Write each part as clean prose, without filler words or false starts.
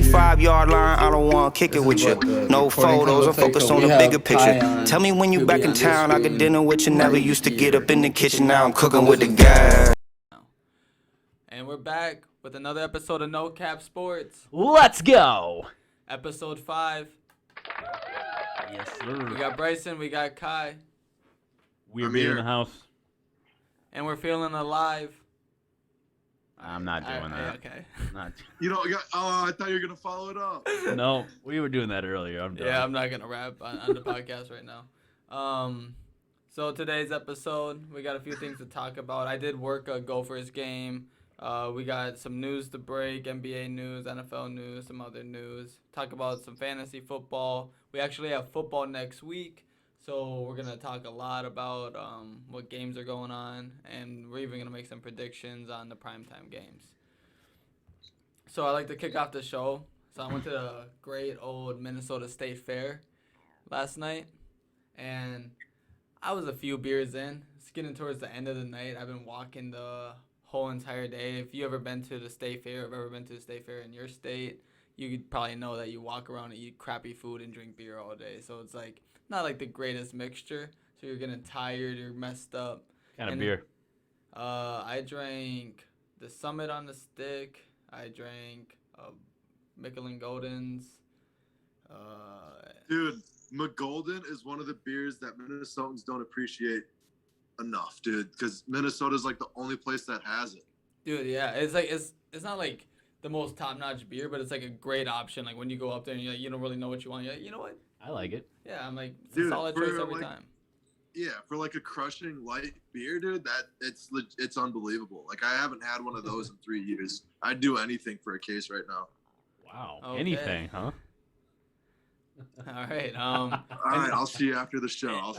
45-yard line, I don't wanna kick it with you. No photos, I'm focused on the bigger picture. Tell me when you back in town, I get dinner with you. Never used to get up in the kitchen, now I'm cooking with the guys. And we're back with another episode of No Cap Sports. Let's go. Episode 5. Yes, sir. We got Bryson, we got Kai, We're being in the house. and we're feeling alive. I'm not doing that. Okay. Not. You know, I thought you were gonna follow it up. No, we were doing that earlier. I'm done. Yeah, I'm not gonna rap on the podcast right now. So today's episode, we got a few things to talk about. I did work a Gophers game. We got some news to break, NBA news, NFL news, some other news. Talk about some fantasy football. We actually have football next week, so we're going to talk a lot about what games are going on, and we're even going to make some predictions on the primetime games. So I like to kick off the show. So I went to the great old Minnesota State Fair last night, and I was a few beers in. It's getting towards the end of the night. I've been walking the whole entire day. If you ever been to the state fair, or ever been to the state fair in your state, you could probably know that you walk around and eat crappy food and drink beer all day. So it's like not like the greatest mixture. So you're getting tired, you're messed up. Kind of beer. I drank the Summit on the Stick. I drank Michelin Goldens. Dude, McGolden is one of the beers that Minnesotans don't appreciate enough, dude, because Minnesota's like the only place that has it. Dude, yeah, it's like it's not like the most top-notch beer, but it's like a great option. Like when you go up there and you're like, you don't really know what you want, you're like, you know what? I like it. Yeah, I'm like, it's Dude, a solid choice every time. Yeah, for like a crushing light beer, dude, that it's unbelievable. Like I haven't had one of those in 3 years. I'd do anything for a case right now. Wow. Okay. Anything, huh? All right. All right, I'll see you after the show.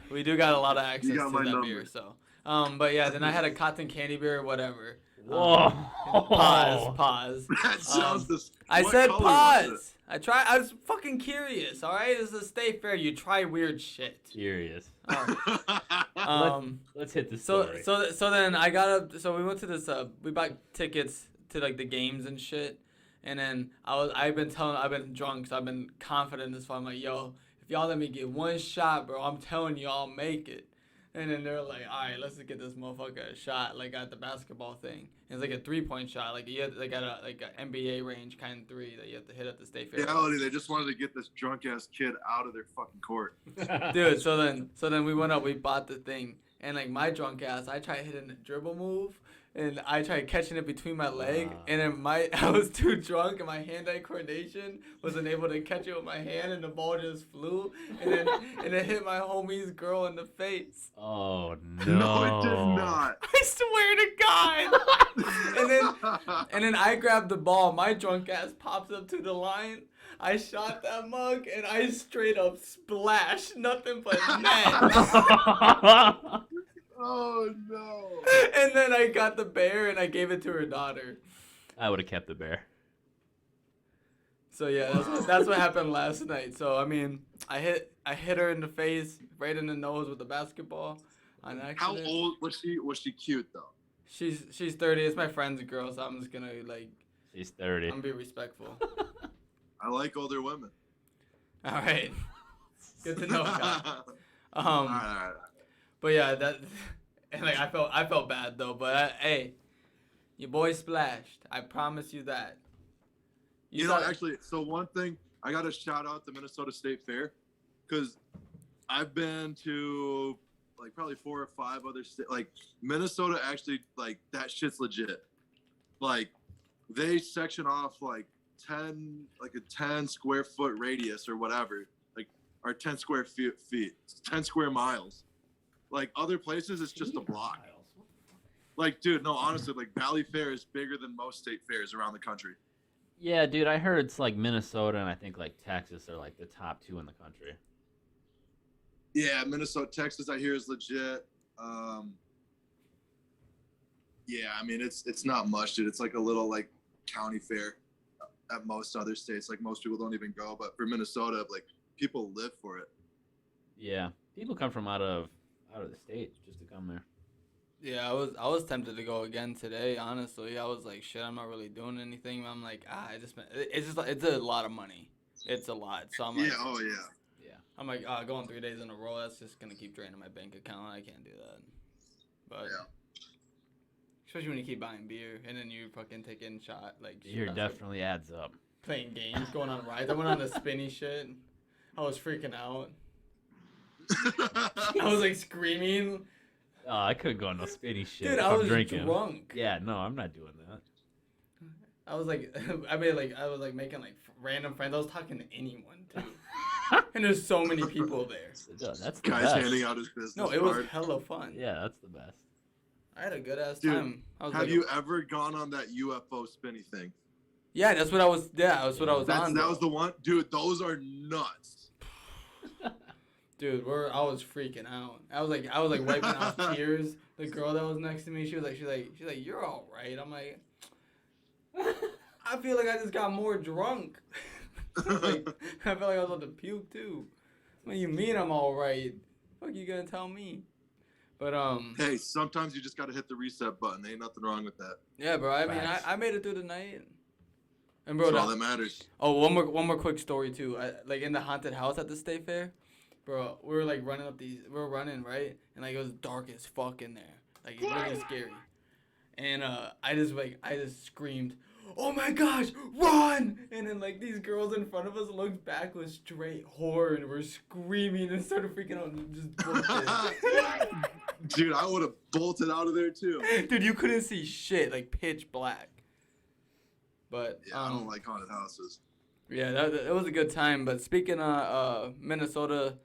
We do got a lot of access to got my that number. beer, so. But yeah, then I had a cotton candy beer or whatever. Whoa. Pause. That sounds I what said color was pause. I was fucking curious, all right? It's a state fair. You try weird shit. Curious. Oh. Let's hit the So story. so then I got up. So we went to this. We bought tickets to like the games and shit. And then I've been drunk, so I've been confident as fuck. I'm like, yo, if y'all let me get one shot, bro, I'm telling you, I'll make it. And then they're like, all right, let's get this motherfucker a shot, like at the basketball thing. And it's like a 3-point shot, like you have like at an NBA range kind of three that you have to hit at the state fair. reality, they just wanted to get this drunk ass kid out of their fucking court. Dude, so then we went up, we bought the thing, and like my drunk ass, I tried hitting a dribble move, and I tried catching it between my leg, and then I was too drunk, and my hand-eye coordination wasn't able to catch it with my hand, and the ball just flew, and it hit my homie's girl in the face. Oh, no. No, it did not. I swear to God. and then I grabbed the ball. My drunk ass pops up to the line. I shot that mug, and I straight up splashed nothing but net. Oh no! And then I got the bear and I gave it to her daughter. I would have kept the bear. So yeah, that's what happened last night. So I mean, I hit her in the face, right in the nose with the basketball on accident. How old was she? Was she cute though? She's 30. It's my friend's girl, so I'm just gonna like. She's 30. I'm gonna be respectful. I like older women. All right. Good to know, Kyle. All right. But yeah, and like I felt bad though. But hey, your boy splashed. I promise you that. You know, actually, so one thing, I got to shout out the Minnesota State Fair, because I've been to like probably 4 or 5 other states. Like Minnesota, actually, like that shit's legit. Like they section off like a 10 square foot radius or whatever, like or 10 square feet, 10 square miles. Like other places, it's just a block. Like, dude, no, honestly, like Valley Fair is bigger than most state fairs around the country. Yeah, dude, I heard it's like Minnesota and I think like Texas are like the top 2 in the country. Yeah, Minnesota, Texas, I hear is legit. Yeah, I mean, it's not much, dude. It's like a little like county fair at most other states. Like most people don't even go, but for Minnesota, like people live for it. Yeah, people come from out of the states just to come there. Yeah, I was tempted to go again today. Honestly, I was like, shit, I'm not really doing anything. I'm like, it's just it's a lot of money. It's a lot. So I'm Yeah. like, Oh yeah. Yeah. I'm like, going 3 days in a row. That's just gonna keep draining my bank account. I can't do that. But Yeah. especially when you keep buying beer and then you fucking taking shot like Here shots, definitely adds up. playing games, going on rides. I went on the spinny shit. I was freaking out. I was like screaming. Oh, I couldn't go on no spitty shit Dude, if I I'm was drinking. drunk. Yeah, no, I'm not doing that. I was like, I was like making like random friends. I was talking to anyone too, and there's so many people there. No, that's the Guys best. handing out his business No, it was card. hella fun. Yeah, that's the best. I had a good ass Dude, time. I was Have like, you ever gone on that UFO spinny thing? Yeah, that's what I was. Yeah, that's what I was on. That was the one, dude. Those are nuts. Dude, I was freaking out. I was like wiping off tears. The girl that was next to me, she's like, you're all right. I'm like, I feel like I just got more drunk. Like, I feel like I was about to puke too. What do you mean I'm all right? What you gonna tell me? But Hey, sometimes you just gotta hit the reset button. Ain't nothing wrong with that. yeah, bro. I mean, Facts. I made it through the night. And bro, That's all that matters. oh, one more quick story too. Like in the haunted house at the state fair, bro. We were like running we were running right, and like it was dark as fuck in there. Like it was really scary. And I just screamed, "Oh my gosh, run!" And then like these girls in front of us looked back with straight horror and were screaming and started freaking out and just bolted. Dude, I would have bolted out of there too. Dude, you couldn't see shit, like pitch black. But Yeah, I don't like haunted houses. yeah, that was a good time. But speaking of Minnesota,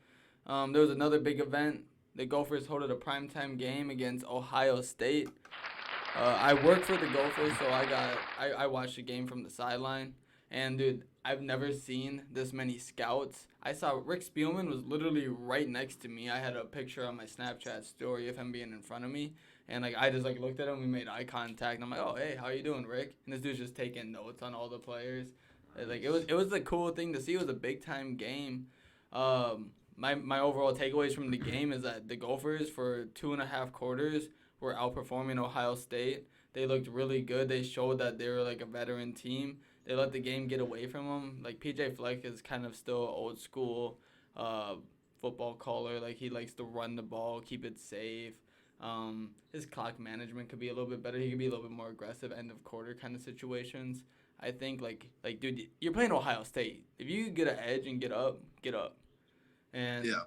there was another big event. The Gophers hosted a primetime game against Ohio State. I work for the Gophers, so I watched the game from the sideline. And dude, I've never seen this many scouts. I saw Rick Spielman was literally right next to me. I had a picture on my Snapchat story of him being in front of me. And like I just like looked at him, we made eye contact, and I'm like, "Oh, hey, how you doing, Rick?" And this dude's just taking notes on all the players. Like it was a cool thing to see. It was a big time game. My overall takeaways from the game is that the Gophers for 2.5 quarters were outperforming Ohio State. They looked really good. They showed that they were like a veteran team. They let the game get away from them. Like PJ Fleck is kind of still old school football caller. Like he likes to run the ball, keep it safe. His clock management could be a little bit better. He could be a little bit more aggressive end of quarter kind of situations. I think like dude, you're playing Ohio State. If you get an edge and get up. And Yeah.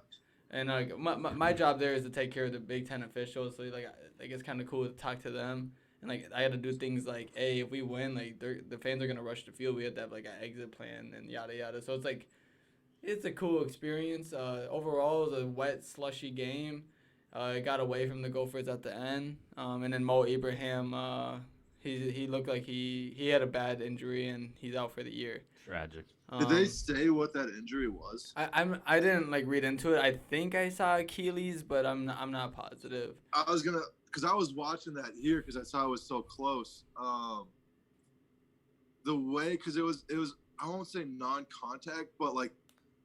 and like my job there is to take care of the Big Ten officials. So like it's kind of cool to talk to them. And like I had to do things like, hey, if we win, like the fans are gonna rush the field. We have to have like an exit plan and yada yada. So it's like it's a cool experience. Overall, it was a wet, slushy game. It got away from the Gophers at the end. And then Mo Ibrahim, he looked like he had a bad injury and he's out for the year. Tragic. Did they say what that injury was? I didn't like read into it. I think I saw Achilles, but I'm not positive. I was gonna, cause I was watching that here, cause I saw it was so close. The way, cause it was I won't say non-contact, but like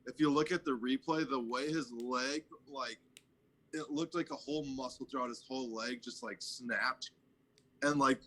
if you look at the replay, the way his leg, like it looked like a whole muscle throughout his whole leg just like snapped, and like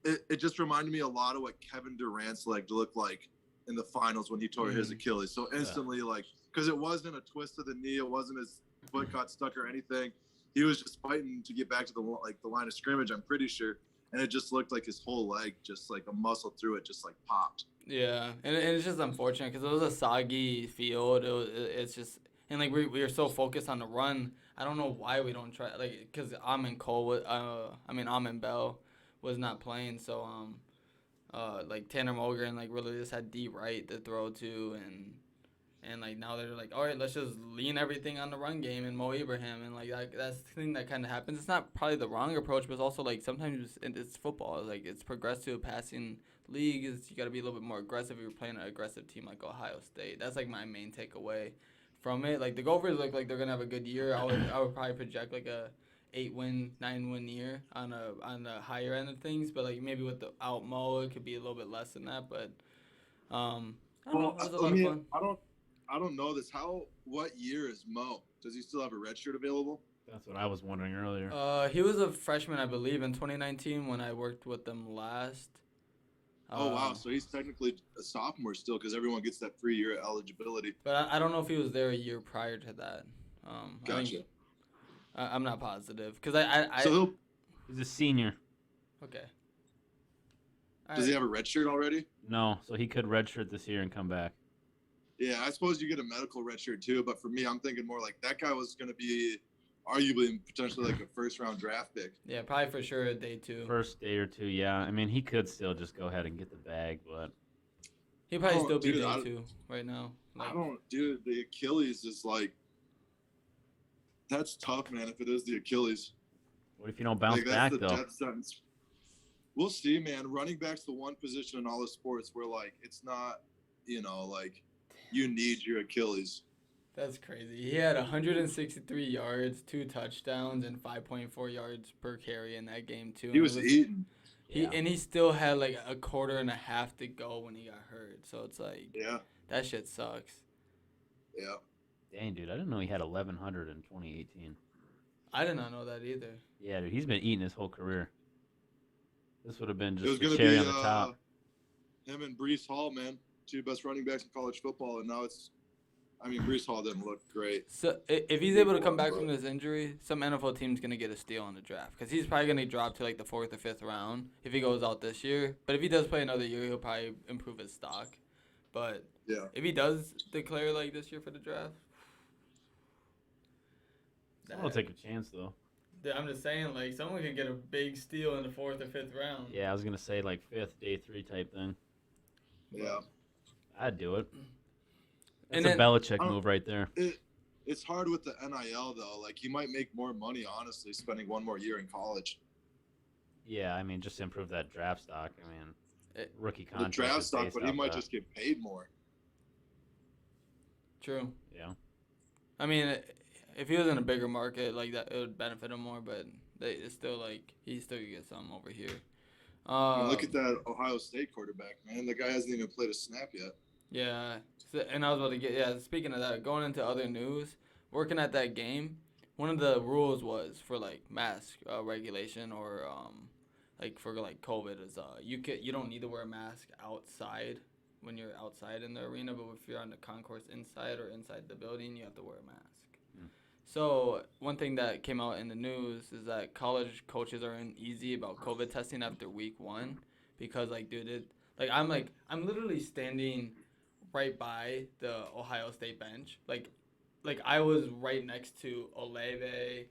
it just reminded me a lot of what Kevin Durant's leg looked like in the finals when he tore his Achilles. So instantly, like, because it wasn't a twist of the knee, it wasn't his foot got stuck or anything. He was just fighting to get back to the line of scrimmage, I'm pretty sure, and it just looked like his whole leg, just like a muscle through it, just like popped. Yeah, and it's just unfortunate because it was a soggy field. It's just and like we were so focused on the run. I don't know why we don't try like because Amin Bell was not playing, so like Tanner Mulgren like really just had D Wright to throw to, and like now they're like, all right, let's just lean everything on the run game and Mo Ibrahim, and like that's the thing that kind of happens. It's not probably the wrong approach, but it's also like sometimes it's football. Like it's progressive passing league. You got to be a little bit more aggressive if you're playing an aggressive team like Ohio State. That's like my main takeaway from it. Like the Gophers look like they're gonna have a good year. I would probably project like a 8-win, 9-win year on the higher end of things, but like maybe without Mo, it could be a little bit less than that. But I don't know. It was a lot of fun. I don't know this. What year is Mo? Does he still have a red shirt available? That's what I was wondering earlier. He was a freshman, I believe, in 2019 when I worked with them last. Oh, wow. So he's technically a sophomore still because everyone gets that 3-year eligibility. But I don't know if he was there a year prior to that. Gotcha. I'm not positive because I So He's a senior. okay. does he have a red shirt already? No, so he could redshirt this year and come back. Yeah, I suppose you get a medical red shirt too. But for me, I'm thinking more like that guy was going to be arguably potentially like a first-round draft pick. Yeah, probably for sure day 2. First day or two, yeah. I mean, he could still just go ahead and get the bag, but He'd probably still be dude, day 2 right now. I don't, dude. The Achilles is like that's tough, man. If it is the Achilles, what if you don't bounce back, that's the though? death sentence. We'll see, man. Running back's the one position in all the sports where like it's not, like you need your Achilles. That's crazy. He had 163 yards, 2 touchdowns, and 5.4 yards per carry in that game too. He was eating. He still had like a quarter and a half to go when he got hurt. So it's like, Yeah. that shit sucks. Yeah. Dang, dude, I didn't know he had 1,100 in 2018. I did not know that either. Yeah, dude, he's been eating his whole career. This would have been It was just the gonna cherry be on the top. him and Brees Hall, man, 2 best running backs in college football, and now Brees Hall didn't look great. So if he's able to come back from this injury, some NFL team's gonna get a steal in the draft because he's probably gonna drop to like the 4th or 5th round if he goes out this year. But if he does play another year, he'll probably improve his stock. But Yeah. if he does declare like this year for the draft, I'll take a chance, though. I'm just saying, like, someone could get a big steal in the 4th or 5th round. Yeah, I was going to say, like, 5th, day 3 type thing. Yeah. I'd do it. That's And a then- Belichick move right there. It's hard with the NIL though. Like you might make more money, honestly, spending one more year in college. Yeah, I mean, just improve that draft stock. I mean, rookie The contract. draft is stock, based but he off might that. just get paid more. True. Yeah. I mean, if he was in a bigger market like that, it would benefit him more. But it's still like he still could get something over here. Look at that Ohio State quarterback, man. The guy hasn't even played a snap yet. Yeah, and I was about to get speaking of that, going into other news, working at that game, one of the rules was for like mask regulation or like for like COVID is you don't need to wear a mask outside when you're outside in the arena, but if you're on the concourse inside or inside the building, you have to wear a mask. So one thing that came out in the news is that college coaches are uneasy about COVID testing after week 1 because like dude, I'm literally standing right by the Ohio State bench. Like I was right next to Olave,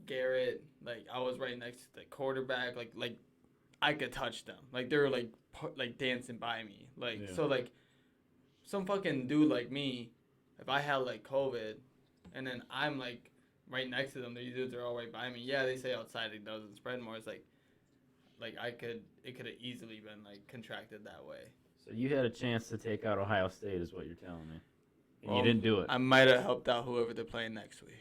Garrett. Like I was right next to the quarterback. Like I could touch them. Like they were like dancing by me. Like Yeah. so like some fucking dude like me, if I had like COVID, and then I'm like right next to them, these dudes are all right by me. Yeah, they say outside it doesn't spread more. It's like it could have easily been like contracted that way. So you had a chance to take out Ohio State, is what you're telling me. And Well, you didn't do it. I might have helped out whoever they're playing next week.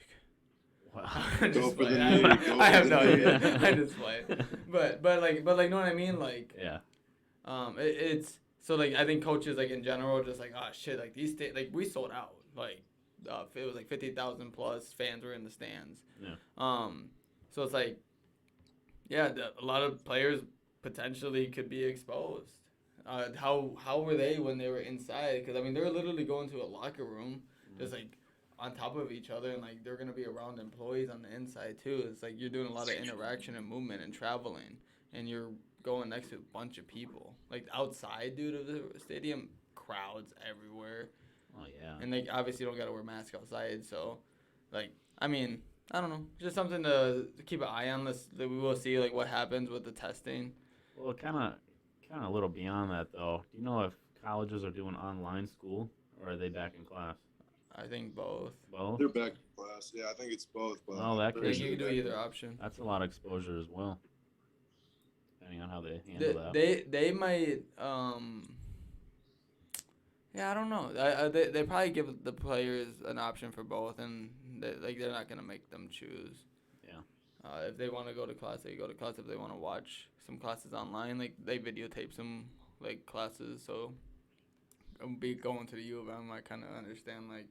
Wow. I'm Go just for the playing. knee, go I have for no the idea. knee. I just play. But know what I mean? Like Yeah. it's so like I think coaches like in general just like oh shit like these like we sold out like it was like 50,000 plus fans were in the stands. Yeah. So it's like yeah a lot of players potentially could be exposed. How were they when they were inside? Because I mean they were literally going to a locker room just like on top of each other and like they're gonna be around employees on the inside too. It's like you're doing a lot of interaction and movement and traveling and you're going next to a bunch of people. Like outside, dude, of the stadium, crowds everywhere. Oh, yeah. And they obviously don't gotta wear masks outside, so like I mean, I don't know. Just something to keep an eye on this that we will see like what happens with the testing. Well, kind of a little beyond that, though. Do you know if colleges are doing online school or are they back in class? I think both. Both? They're back in class. Yeah, I think it's both. But Oh, that I'm could Yeah, pretty be. you sure can do they're either back. option. That's a lot of exposure as well, depending on how they handle that. They might yeah I don't know they probably give the players an option for both and they're not gonna make them choose. Yeah. If they want to go to class they go to class. If they want to watch some classes online like they videotape some like classes so be going to the U of M I kind of understand like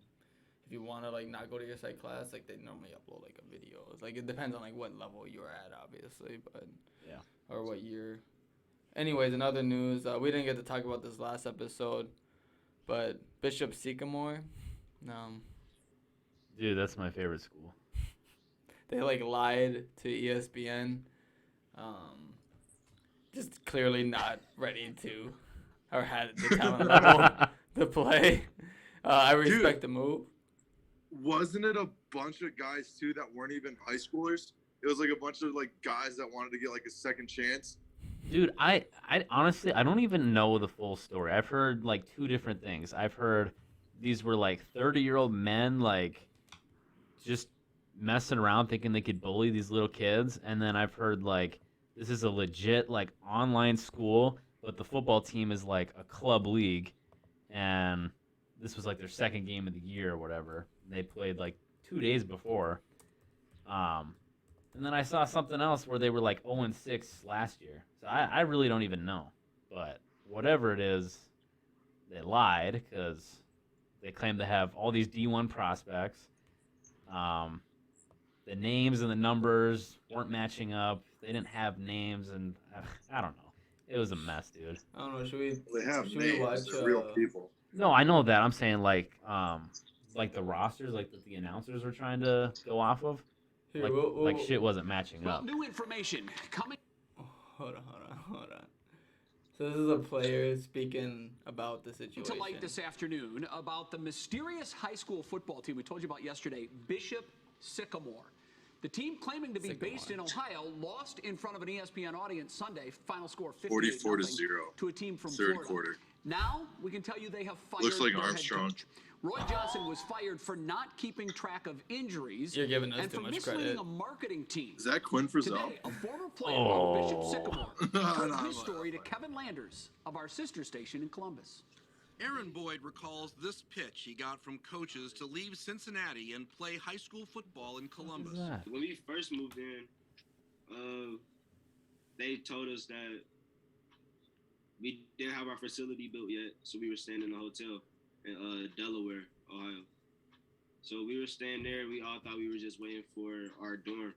if you want to like not go to your psych class, like they normally upload like a video. It's like it depends on like what level you're at, obviously, but Yeah. or what year. Anyways, in other news, we didn't get to talk about this last episode, but Bishop Sycamore, Dude, that's my favorite school. they like lied to ESPN, just clearly not ready to, or had the talent level to play. I respect the move. Wasn't it a bunch of guys too that weren't even high schoolers? It was like a bunch of like guys that wanted to get like a second chance. Dude, I honestly, I don't even know the full story. I've heard like two different things. I've heard these were like 30-year-old men like just messing around thinking they could bully these little kids, and then I've heard like this is a legit like online school, but the football team is like a club league, and this was like their second game of the year or whatever. They played like 2 days before. And then I saw something else where they were like 0-6 last year. So I really don't even know. But whatever it is, they lied because they claimed to have all these D1 prospects. The names and the numbers weren't matching up. They didn't have names, and I don't know. It was a mess, dude. I don't know. Should we? They have should we names. watch? They're real people. No, I know that. I'm saying like the rosters, like that the announcers were trying to go off of. Here, Like shit wasn't matching up. New information coming. Hold on. So this is a player speaking about the situation. To light this afternoon about the mysterious high school football team we told you about yesterday, Bishop Sycamore. The team claiming to be based in Ohio lost in front of an ESPN audience Sunday. Final score 44-0 to a team from third Florida. quarter. Now we can tell you they have fired Looks like their head Armstrong. coach. Roy Johnson was fired for not keeping track of injuries. You're giving us and too for much misleading credit. a marketing team. Is that Quinn Frizzell? Today, a former player of Bishop Sycamore told No, his story to Kevin Landers of our sister station in Columbus. Aaron Boyd recalls this pitch he got from coaches to leave Cincinnati and play high school football in Columbus. When we first moved in, they told us that we didn't have our facility built yet, so we were staying in a hotel in Delaware, Ohio. So we were staying there. We all thought we were just waiting for our dorms.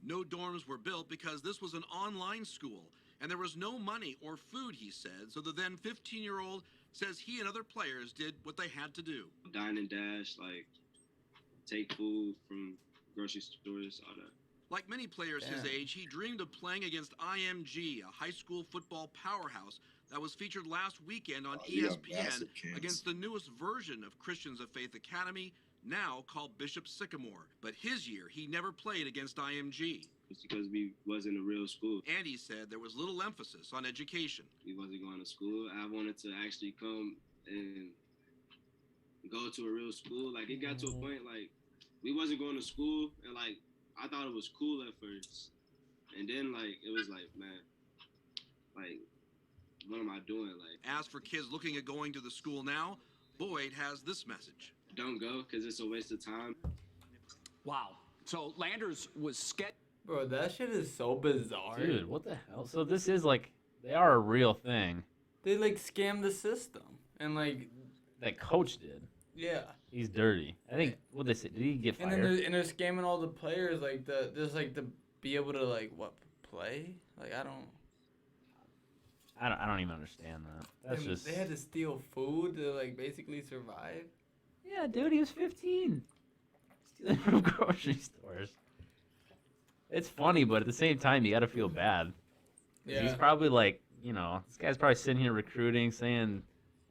No dorms were built because this was an online school, and there was no money or food, he said. So the then 15-year-old says he and other players did what they had to do. Dine and dash, like take food from grocery stores, all that. Like many players his age, he dreamed of playing against IMG, a high school football powerhouse that was featured last weekend on ESPN against the newest version of Christians of Faith Academy, now called Bishop Sycamore. But his year, he never played against IMG. It's because we wasn't a real school. And he said there was little emphasis on education. We wasn't going to school. I wanted to actually come and go to a real school. Like, it got to a point, like, we wasn't going to school, and, like, I thought it was cool at first. And then, like, it was like, man, like, what am I doing? Like, as for kids looking at going to the school now, Boyd has this message. Don't go, because it's a waste of time. Wow. So Landers was sketched. Bro, that shit is so bizarre. Dude, what the hell? So this is like, they are a real thing. They like scammed the system. And like, That coach did. yeah. He's dirty. I think, what they say, did he get And fired? then they're scamming all the players, like just like to be able to like play. Like I don't even understand that. That's just. they had to steal food to like basically survive. Yeah, dude, he was 15. Stealing from grocery stores. It's funny, but at the same time, you gotta feel bad. Yeah. He's probably like, this guy's probably sitting here recruiting, saying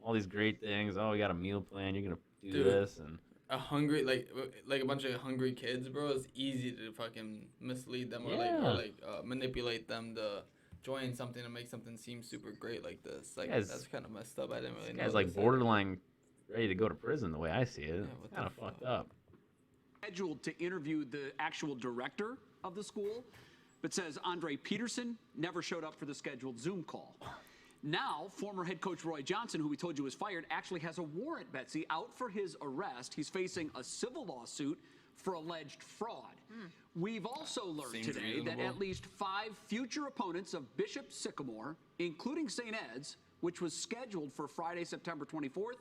all these great things. Oh, we got a meal plan. You're gonna do Dude. this, and A hungry like a bunch of hungry kids, bro. It's easy to fucking mislead them or manipulate them to join something to make something seem super great like this. Like that's kind of messed up. I didn't really know. guy's like this. borderline ready to go to prison the way I see it. what It's kind of the fucked fuck? up. Scheduled to interview the actual director of the school, but says Andre Peterson never showed up for the scheduled Zoom call. Now, former head coach Roy Johnson, who we told you was fired, actually has a warrant, Betsy, out for his arrest. He's facing a civil lawsuit for alleged fraud. We've also learned Seems today that reasonable. at least 5 future opponents of Bishop Sycamore, including St. Ed's, which was scheduled for Friday, September 24th,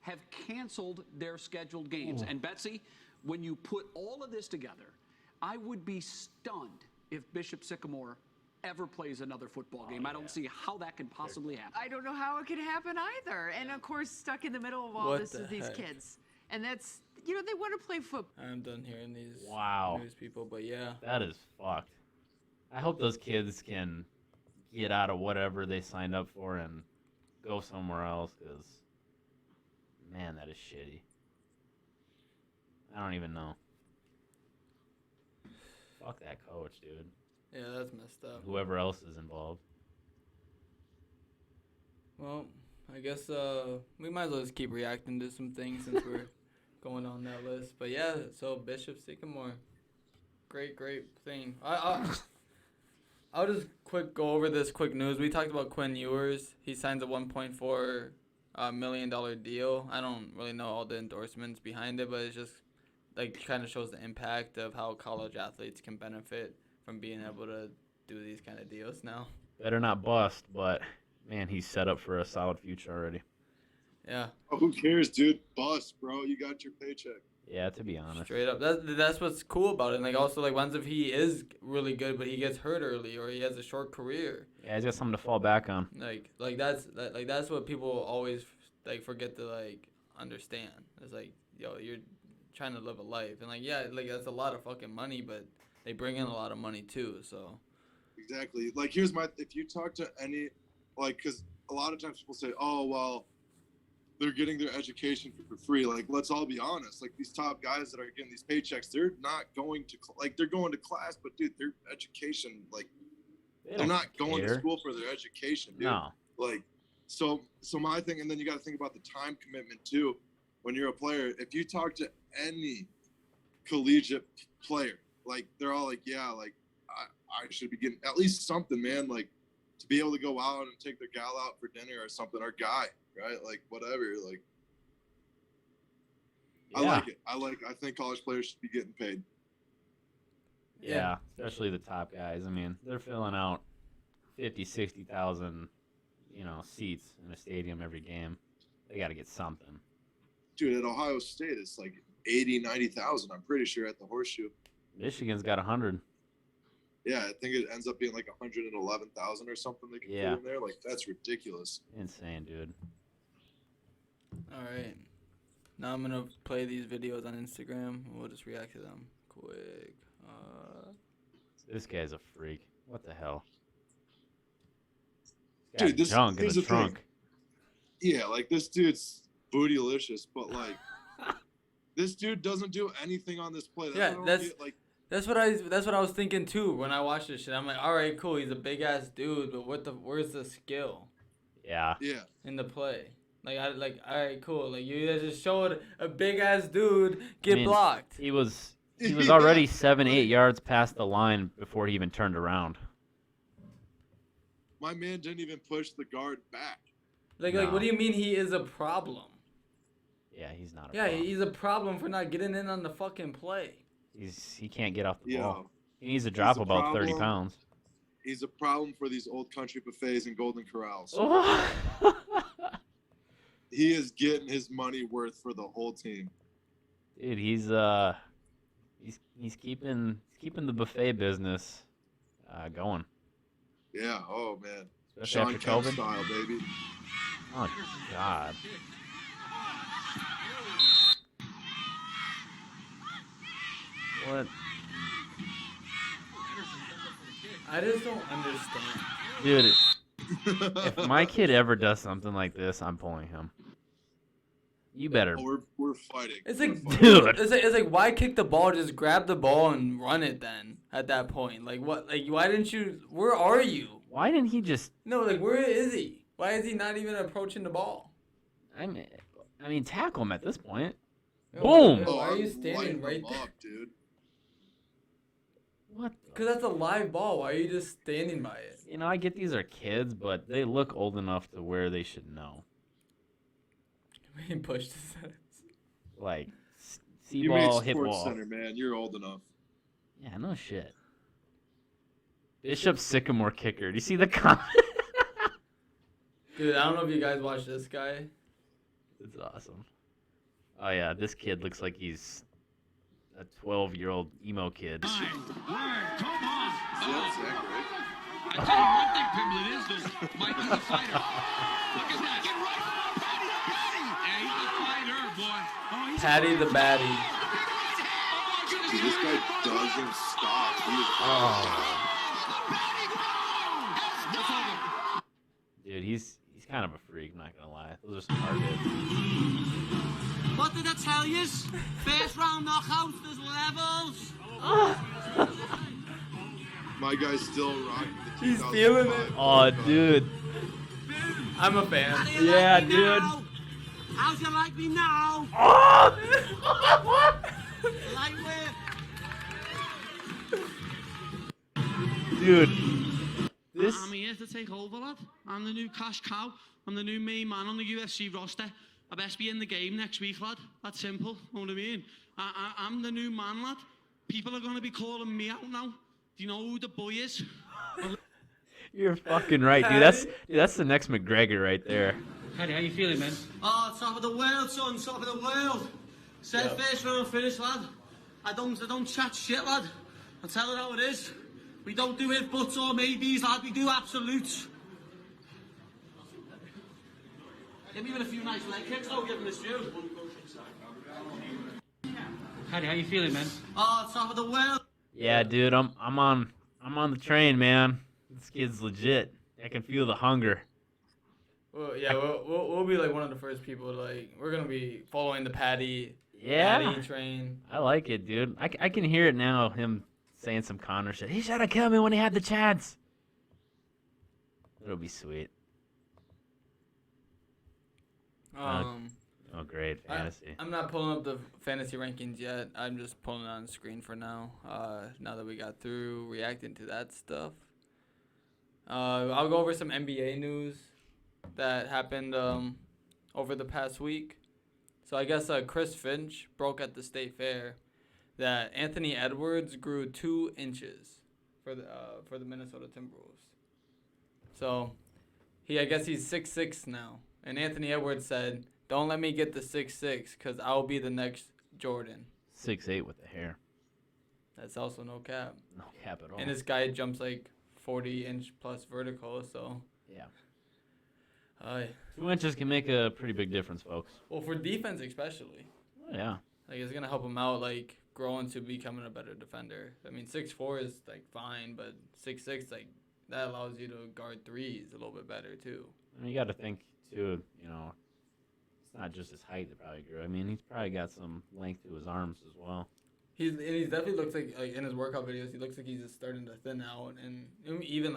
have canceled their scheduled games. And Betsy, when you put all of this together, I would be stunned if Bishop Sycamore ever plays another football game. I don't see how that can possibly happen. I don't know how it could happen either. And of course, stuck in the middle of all this is these kids. And that's, they want to play football. I'm done hearing these news people, but yeah. That is fucked. I hope those kids can get out of whatever they signed up for and go somewhere else, because, man, that is shitty. I don't even know. Fuck that coach, dude. Yeah, that's messed up. Whoever else is involved. Well, I guess we might as well just keep reacting to some things since we're going on that list. But yeah, so Bishop Sycamore, great thing. I'll just go over this quick news. We talked about Quinn Ewers. He signs a $1.4 million deal. I don't really know all the endorsements behind it, but it's just kind of shows the impact of how college athletes can benefit from being able to do these kind of deals now. Better not bust, but man, he's set up for a solid future already. Yeah. Oh, who cares, dude? Bust, bro. You got your paycheck. Yeah, to be honest. Straight up. That's what's cool about it. And also, once if he is really good, but he gets hurt early or he has a short career. Yeah, he's got something to fall back on. That's what people always forget to understand. It's you're trying to live a life, and that's a lot of fucking money, but they bring in a lot of money too. So. Exactly. If you talk to any, because a lot of times people say, oh well, they're getting their education for free. Let's all be honest. These top guys that are getting these paychecks, they're not going to they're going to class, but dude, their education, they're not going to school for their education, dude. No. So my thing, and then you got to think about the time commitment too. When you're a player, if you talk to any collegiate player, they're all yeah, I should be getting at least something, man. To be able to go out and take their gal out for dinner or something, or guy, right? Whatever. Yeah. I like it. I think college players should be getting paid. Yeah, especially the top guys. I mean, they're filling out 50, 60,000, seats in a stadium every game. They got to get something. Dude, at Ohio State, it's 80, 90,000. I'm pretty sure at the Horseshoe. Michigan's got 100. Yeah, I think it ends up being 111,000 or something they can put in there. That's ridiculous. Insane, dude. All right. Now I'm going to play these videos on Instagram. We'll just react to them quick. This guy's a freak. What the hell? Dude, this junk in is the trunk. Thing. Yeah, this dude's bootylicious, but this dude doesn't do anything on this play. That's what I was thinking too when I watched this shit. I'm all right, cool. He's a big ass dude, but where's the skill? Yeah. Yeah. In the play, all right, cool. You guys just showed a big ass dude get blocked. He was already 7-8 yards past the line before he even turned around. My man didn't even push the guard back. What do you mean he is a problem? Yeah, he's not a problem. Yeah, he's a problem for not getting in on the fucking play. He can't get off the ball. He needs to drop about 30 pounds. He's a problem for these old country buffets and Golden Corrals. He is getting his money worth for the whole team. Dude, he's keeping the buffet business going. Yeah. Oh man. Especially after COVID style, baby. Oh God. What? I just don't understand. Dude, if my kid ever does something like this, I'm pulling him. You better. Oh, we're fighting. It's dude. It's why kick the ball? Just grab the ball and run it then. At that point, what? Why didn't you? Where are you? Why didn't he just? No, where is he? Why is he not even approaching the ball? I mean, tackle him at this point. Yo, Boom. Why are you standing right there? Dude. What? Because that's a live ball. Why are you just standing by it? I get these are kids, but they look old enough to where they should know. He pushed his head. See ball, hit Sports ball. Center, man. You're old enough. Yeah, no shit. Bishop Sycamore kicker. Do you see the comment? Dude, I don't know if you guys watch this guy. It's awesome. Oh yeah, this kid looks like he's a 12-year-old emo kid. Come on. That's Zach, right? I tell you one thing, Pimble, it is though. Michael's a fighter. Look at that. Get right. Patty. Yeah, he's a fighter, boy. Oh, he's Patty the baddie. Dude, this guy doesn't stop. He is Dude, he's kind of a freak, not gonna lie. Those are some hard hits. What did I tell you? First round knockouts, there's levels. My guy's still rocking the He's feeling it. Oh, dude. I'm a fan. How do you Yeah, like me dude. now? How's you like me now? Oh! Like where? Dude. This. I'm here to take over, lad. I'm the new cash cow. I'm the new main man on the UFC roster. I best be in the game next week, lad. That's simple. Know what I mean? I'm the new man, lad. People are going to be calling me out now. Do you know who the boy is? You're fucking right, dude. That's the next McGregor right there. Paddy, how you feeling, man? Oh, top of the world, son. Top of the world. Said first round finish, lad. I don't chat shit, lad. I'll tell it how it is. We don't do if buts or maybes, lad. We do absolutes. Give me even a few nice leg kicks, though. Give him this view. Paddy, how you feeling, man? Oh, top of the world. Yeah, dude. I'm on the train, man. This kid's legit. I can feel the hunger. Well, yeah, we'll be like one of the first people. Like we're gonna be following the Patty train. I like it, dude. I can hear it now. Him saying some Connor shit. He should have killed me when he had the chance. It'll be sweet. Oh, great fantasy. I'm not pulling up the fantasy rankings yet. I'm just pulling it on screen for now. Now that we got through reacting to that stuff, I'll go over some NBA news that happened over the past week. So I guess Chris Finch broke at the State Fair that Anthony Edwards grew 2 inches for the Minnesota Timberwolves. So I guess he's 6'6" now. And Anthony Edwards said, "Don't let me get the 6'6" because I'll be the next Jordan." 6'8" with the hair. That's also no cap. No cap at all. And this guy jumps like 40-inch plus vertical, so. Yeah. 2 2 inches can make a pretty big difference, folks. Well, for defense especially. Oh, yeah. Like, it's going to help him out, like, growing to becoming a better defender. I mean, 6'4" is, like, fine, but 6'6", like, that allows you to guard threes a little bit better, too. I mean, you got to think, too, you know, it's not just his height that probably grew. I mean, he's probably got some length to his arms as well. He definitely looks like in his workout videos, he looks like he's just starting to thin out, and even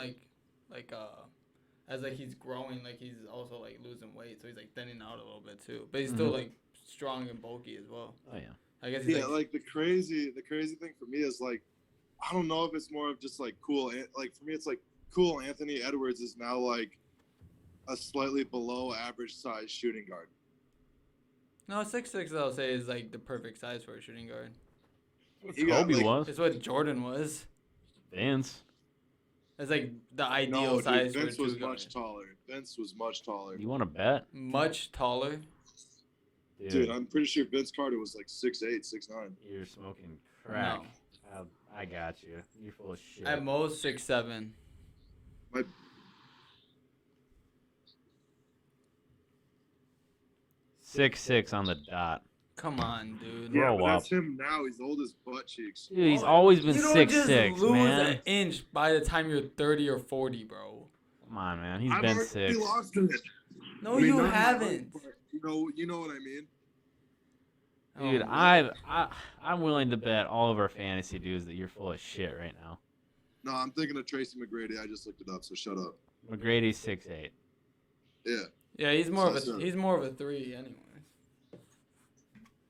as like he's growing, like he's also like losing weight, so he's like thinning out a little bit too. But he's still like strong and bulky as well. Oh yeah. I guess. He's like the crazy thing for me is like, I don't know if it's more of just like cool. Like for me, it's like cool. Anthony Edwards is now like a slightly below average size shooting guard. No, 6'6", I'll say is like the perfect size for a shooting guard. Kobe was. It's what Jordan was. Vince. It's like the ideal size for a Vince was two-guard. much taller. Vince was much taller. You want to bet? Much taller. Dude, I'm pretty sure Vince Carter was like 6'8", 6'9". You're smoking crack. No. I got you. You're full of shit. At most 6'7". My 6'6" on the dot. Come on, dude. Yeah, Grow but up. that's him now. He's old as butt cheeks. Dude, he's always been 6'6", lose man. an inch by the time you're 30 or 40, bro. Come on, man. He's I've been already 6. lost it. No, I mean, you not haven't. much, but you know what I mean. Dude, Oh, I'm willing to bet all of our fantasy dudes that you're full of shit right now. No, I'm thinking of Tracy McGrady. I just looked it up, so shut up. McGrady's 6'8". Yeah. Yeah, he's more of So- a 3, anyways.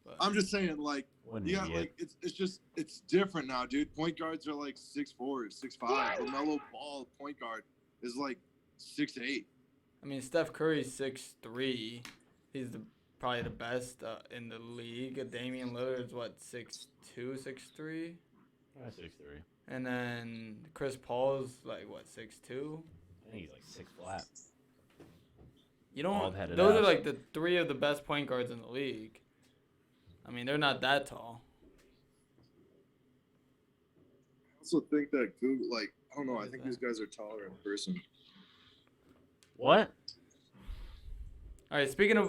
But I'm just saying, like, What an yeah, idiot. like it's different now, dude. Point guards are like 6'4", 6'5". LaMelo Ball, point guard, is like 6'8". I mean, Steph Curry's 6'3". He's probably the best in the league. Damian Lillard's what, 6'2", 6'3", Yeah, 6'3". and then Chris Paul's like what, 6'2". I think he's like 6 flat. You don't. Bald-headed Those ass. are like the 3 of the best point guards in the league. I mean, they're not that tall. I also think that Google, like, I don't know. I think these guys are taller in person. What? All right. Speaking of,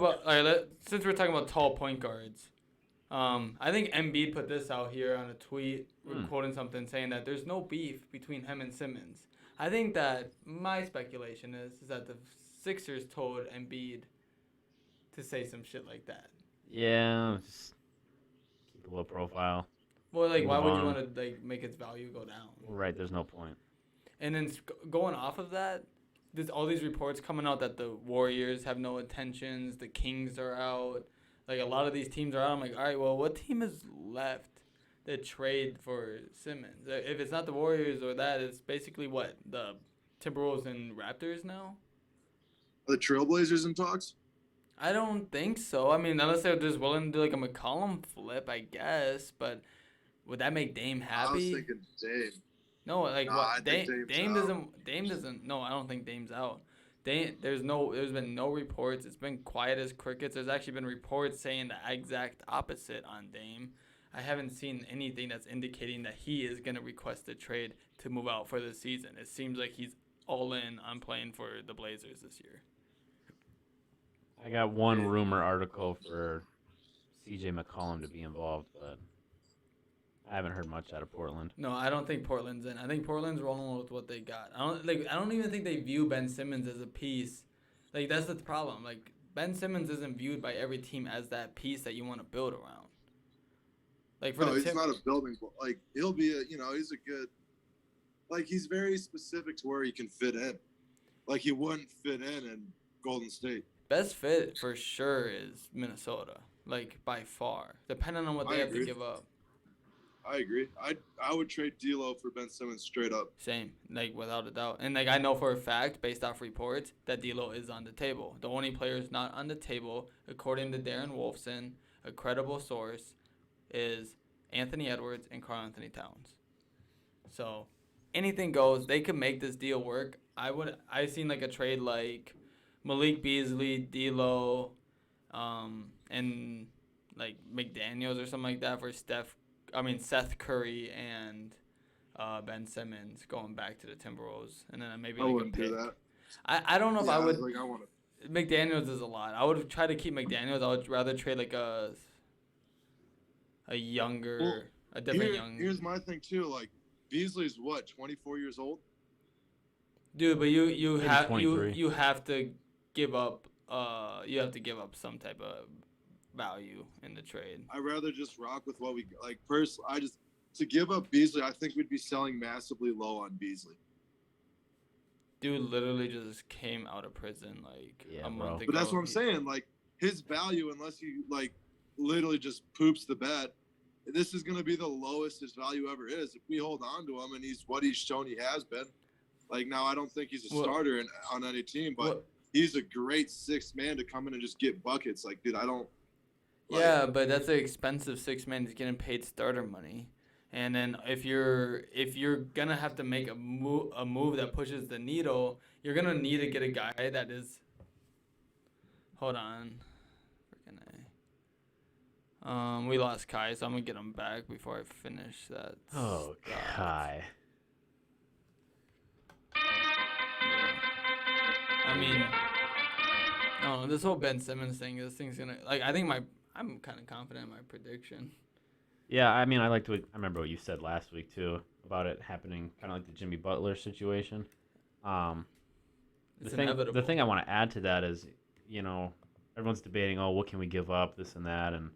since we're talking about tall point guards, I think Embiid put this out here on a tweet, quoting something saying that there's no beef between him and Simmons. I think that my speculation is that the Sixers told Embiid to say some shit like that. Yeah, just keep a low profile. Well, like, why Move would you on. want to like make its value go down? Right, there's no point. And then going off of that, there's all these reports coming out that the Warriors have no intentions, the Kings are out, like a lot of these teams are out. I'm like, all right, well, what team is left that trade for Simmons? If it's not the Warriors or that, it's basically what, the Timberwolves and Raptors now? Are the Trailblazers in talks? I don't think so. I mean, unless they're just willing to do like a McCollum flip, I guess. But would that make Dame happy? I was thinking Dame. No, like Nah, I what? think Dame Dame's doesn't. Dame doesn't. No, I don't think Dame's out. There's been no reports. It's been quiet as crickets. There's actually been reports saying the exact opposite on Dame. I haven't seen anything that's indicating that he is gonna request a trade to move out for the season. It seems like he's all in on playing for the Blazers this year. I got one rumor article for CJ McCollum to be involved, but I haven't heard much out of Portland. No, I don't think Portland's in. I think Portland's rolling with what they got. I don't even think they view Ben Simmons as a piece. Like, that's the problem. Like, Ben Simmons isn't viewed by every team as that piece that you want to build around. Like, for No, he's not a building block. Like, he'll be he's a good, like, he's very specific to where he can fit in. Like, he wouldn't fit in Golden State. Best fit for sure is Minnesota. Like, by far. Depending on what they have to give up. I agree. I would trade D'Lo for Ben Simmons straight up. Same, like, without a doubt. And, like, I know for a fact, based off reports, that D'Lo is on the table. The only players not on the table, according to Darren Wolfson, a credible source, is Anthony Edwards and Karl Anthony Towns. So, anything goes. They could make this deal work. I've seen, like, a trade like Malik Beasley, D'Lo, and, like, McDaniels or something like that for Seth Curry and Ben Simmons going back to the Timberwolves, and then maybe I wouldn't do that. I don't know if I would. Like, I want to. McDaniels is a lot. I would try to keep McDaniels. I would rather trade like a younger, a different young. Here's my thing too. Like, Beasley's what, 24 years old? Dude, but you have 23. you have to give up some type of value in the trade. I'd rather just rock with what we like. First, to give up Beasley, I think we'd be selling massively low on Beasley. Dude literally just came out of prison like a month ago. But that's what I'm saying. Like, his value, unless you like literally just poops the bed, this is going to be the lowest his value ever is. If we hold on to him and he's what he's shown he has been, like, now I don't think he's a starter on any team, but he's a great sixth man to come in and just get buckets. Like, dude, I don't. Yeah, but that's an expensive six man. He's getting paid starter money, and then if you're gonna have to make a move that pushes the needle, you're gonna need to get a guy that is. Hold on, freaking A. We lost Kai, so I'm gonna get him back before I finish that. Oh, Kai. I mean, no, this whole Ben Simmons thing. This thing's gonna I'm kind of confident in my prediction. Yeah, I mean, I remember what you said last week, too, about it happening kind of like the Jimmy Butler situation. It's inevitable. The thing I want to add to that is, everyone's debating, what can we give up, this and that, and,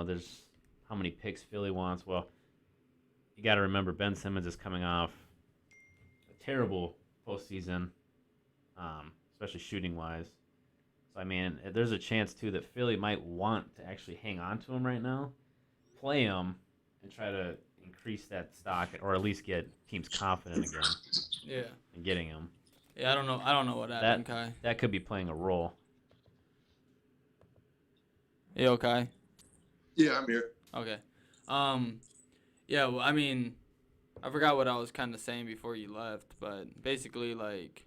there's how many picks Philly wants. Well, you got to remember Ben Simmons is coming off a terrible postseason, especially shooting-wise. I mean, there's a chance, too, that Philly might want to actually hang on to him right now, play him, and try to increase that stock, or at least get teams confident again. Yeah. In getting him. Yeah, I don't know what happened, Kai. That could be playing a role. You okay? Yeah, I'm here. Okay. Yeah, well, I mean, I forgot what I was kind of saying before you left, but basically, like,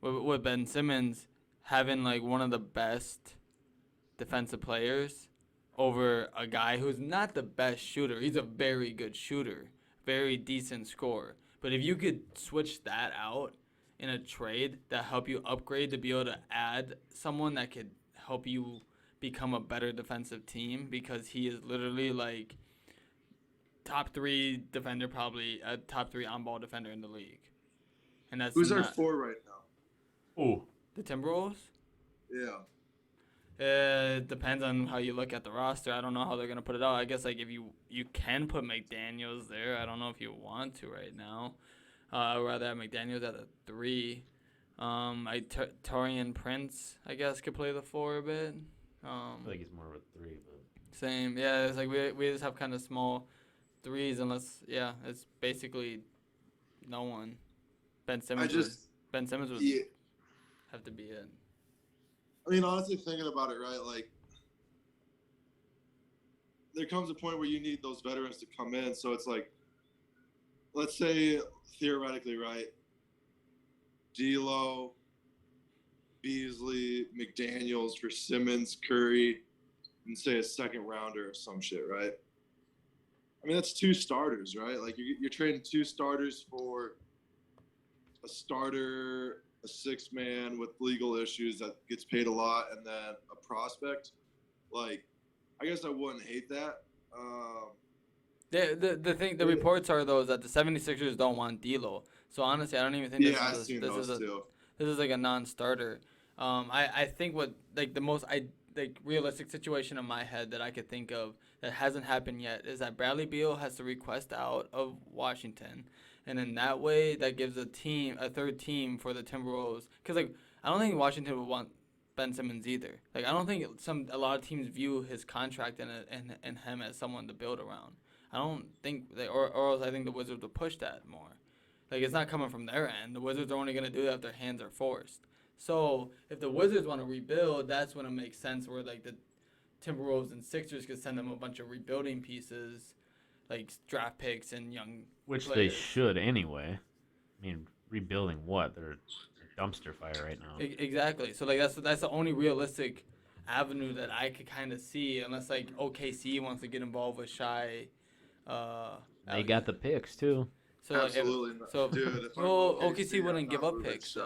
with Ben Simmons having like one of the best defensive players over a guy who's not the best shooter. He's a very good shooter, very decent scorer. But if you could switch that out in a trade that help you upgrade to be able to add someone that could help you become a better defensive team, because he is literally like top 3 defender, probably a top 3 on-ball defender in the league. And that's who's our 4 right now? Ooh. The Timberwolves? Yeah. It depends on how you look at the roster. I don't know how they're gonna put it out. I guess like if you can put McDaniels there. I don't know if you want to right now. I'd rather have McDaniels at the 3. Torian Prince, I guess, could play the 4 a bit. I feel like he's more of a 3, but Same. Yeah, it's like we just have kind of small 3s unless it's basically no one. Ben Simmons would have to be it. I mean, honestly, thinking about it, right, like, there comes a point where you need those veterans to come in. So it's like, let's say, theoretically, right, D'Lo, Beasley, McDaniels for Simmons, Curry, and say a second rounder or some shit, right? I mean, that's 2 starters, right? Like, you're trading 2 starters for a starter, a 6-man with legal issues that gets paid a lot, and then a prospect. Like, I guess I wouldn't hate that. The reports are though is that the 76ers don't want D'Lo. So honestly, I don't even think this is like a non-starter. I think what like the most realistic situation in my head that I could think of that hasn't happened yet is that Bradley Beal has to request out of Washington. And in that way, that gives a 3rd team for the Timberwolves. Because, like, I don't think Washington would want Ben Simmons either. Like, I don't think a lot of teams view his contract and him as someone to build around. I don't think, or else I think the Wizards would push that more. Like, it's not coming from their end. The Wizards are only going to do that if their hands are forced. So, if the Wizards want to rebuild, that's when it makes sense where, like, the Timberwolves and Sixers could send them a bunch of rebuilding pieces, like draft picks and young which players. They should anyway. I mean, rebuilding what? They're a dumpster fire right now. Exactly. So like that's the only realistic avenue that I could kind of see, unless like OKC wants to get involved with Shai. They got the picks too. So absolutely. OKC wouldn't give up picks.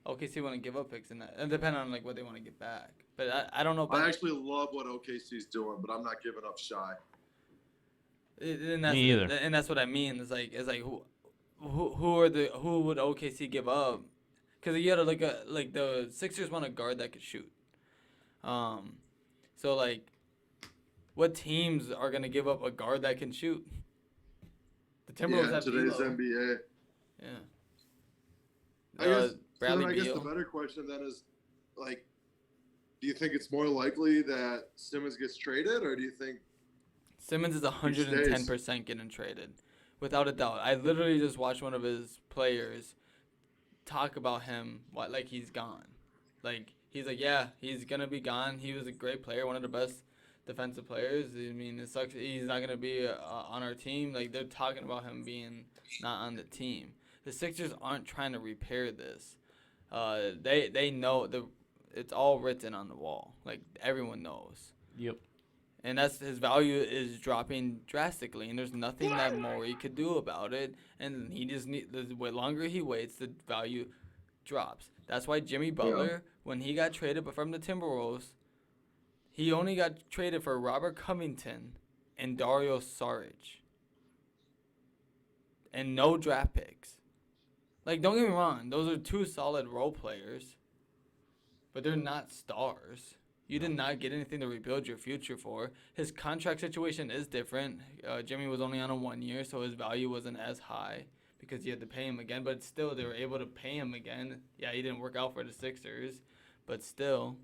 OKC wouldn't give up picks in that, and depending on like what they want to get back. But I don't know. I actually love what OKC's doing, but I'm not giving up Shai. Me either. And that's what I mean. It's like who would OKC give up? Because you gotta look at like the Sixers want a guard that could shoot. So like, what teams are gonna give up a guard that can shoot? The Timberwolves have today's D'Lo. NBA. Yeah. I guess the better question then is, like, do you think it's more likely that Simmons gets traded, or do you think Simmons is 110% getting traded, without a doubt? I literally just watched one of his players talk about him like he's gone. Like, he's like, yeah, he's going to be gone. He was a great player, one of the best defensive players. I mean, it sucks he's not going to be on our team. Like, they're talking about him being not on the team. The Sixers aren't trying to repair this. They know it's all written on the wall. Like, everyone knows. Yep. And that's his value is dropping drastically, and there's nothing that Morey could do about it. And he just the longer he waits, the value drops. That's why Jimmy Butler, when he got traded from the Timberwolves, he only got traded for Robert Covington and Dario Saric, and no draft picks. Like, don't get me wrong, those are 2 solid role players, but they're not stars. You did not get anything to rebuild your future for. His contract situation is different. Jimmy was only on a 1 year, so his value wasn't as high because you had to pay him again. But still, they were able to pay him again. Yeah, he didn't work out for the Sixers, but still,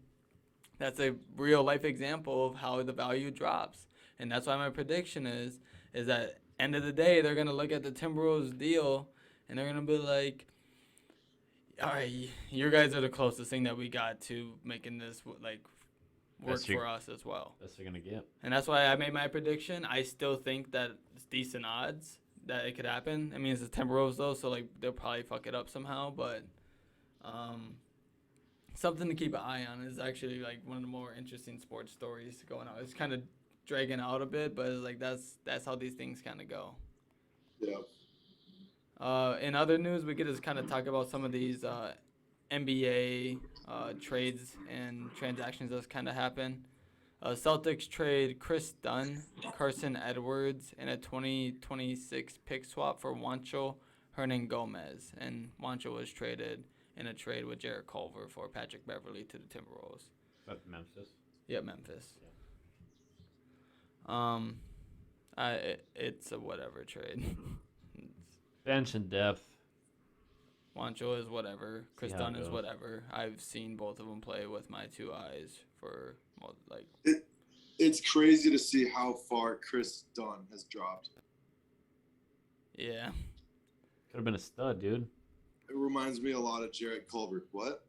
that's a real-life example of how the value drops. And that's why my prediction is that end of the day, they're going to look at the Timberwolves deal, and they're going to be like, all right, you guys are the closest thing that we got to making this, like, work for us as well. That's what they're going to get. And that's why I made my prediction. I still think that it's decent odds that it could happen. I mean, it's the Timberwolves, though, so, like, they'll probably fuck it up somehow. But Something to keep an eye on is actually like one of the more interesting sports stories going on. It's kind of dragging out a bit, but it's like that's how these things kind of go. Yeah. In other news, we could just kind of talk about some of these NBA trades and transactions that's kind of happened. Celtics trade Chris Dunn, Carson Edwards, and a 2026 pick swap for Juancho Hernan-Gomez. And Juancho was traded in a trade with Jarrett Culver for Patrick Beverley to the Timberwolves. That's Memphis. Yeah, Memphis. It's a whatever trade. Bench and depth. Juancho is whatever. Chris See how Dunn it is goes. whatever. I've seen both of them play with my two eyes for like. It's crazy to see how far Chris Dunn has dropped. Yeah. Could have been a stud, dude. It reminds me a lot of Jarrett Culver. What?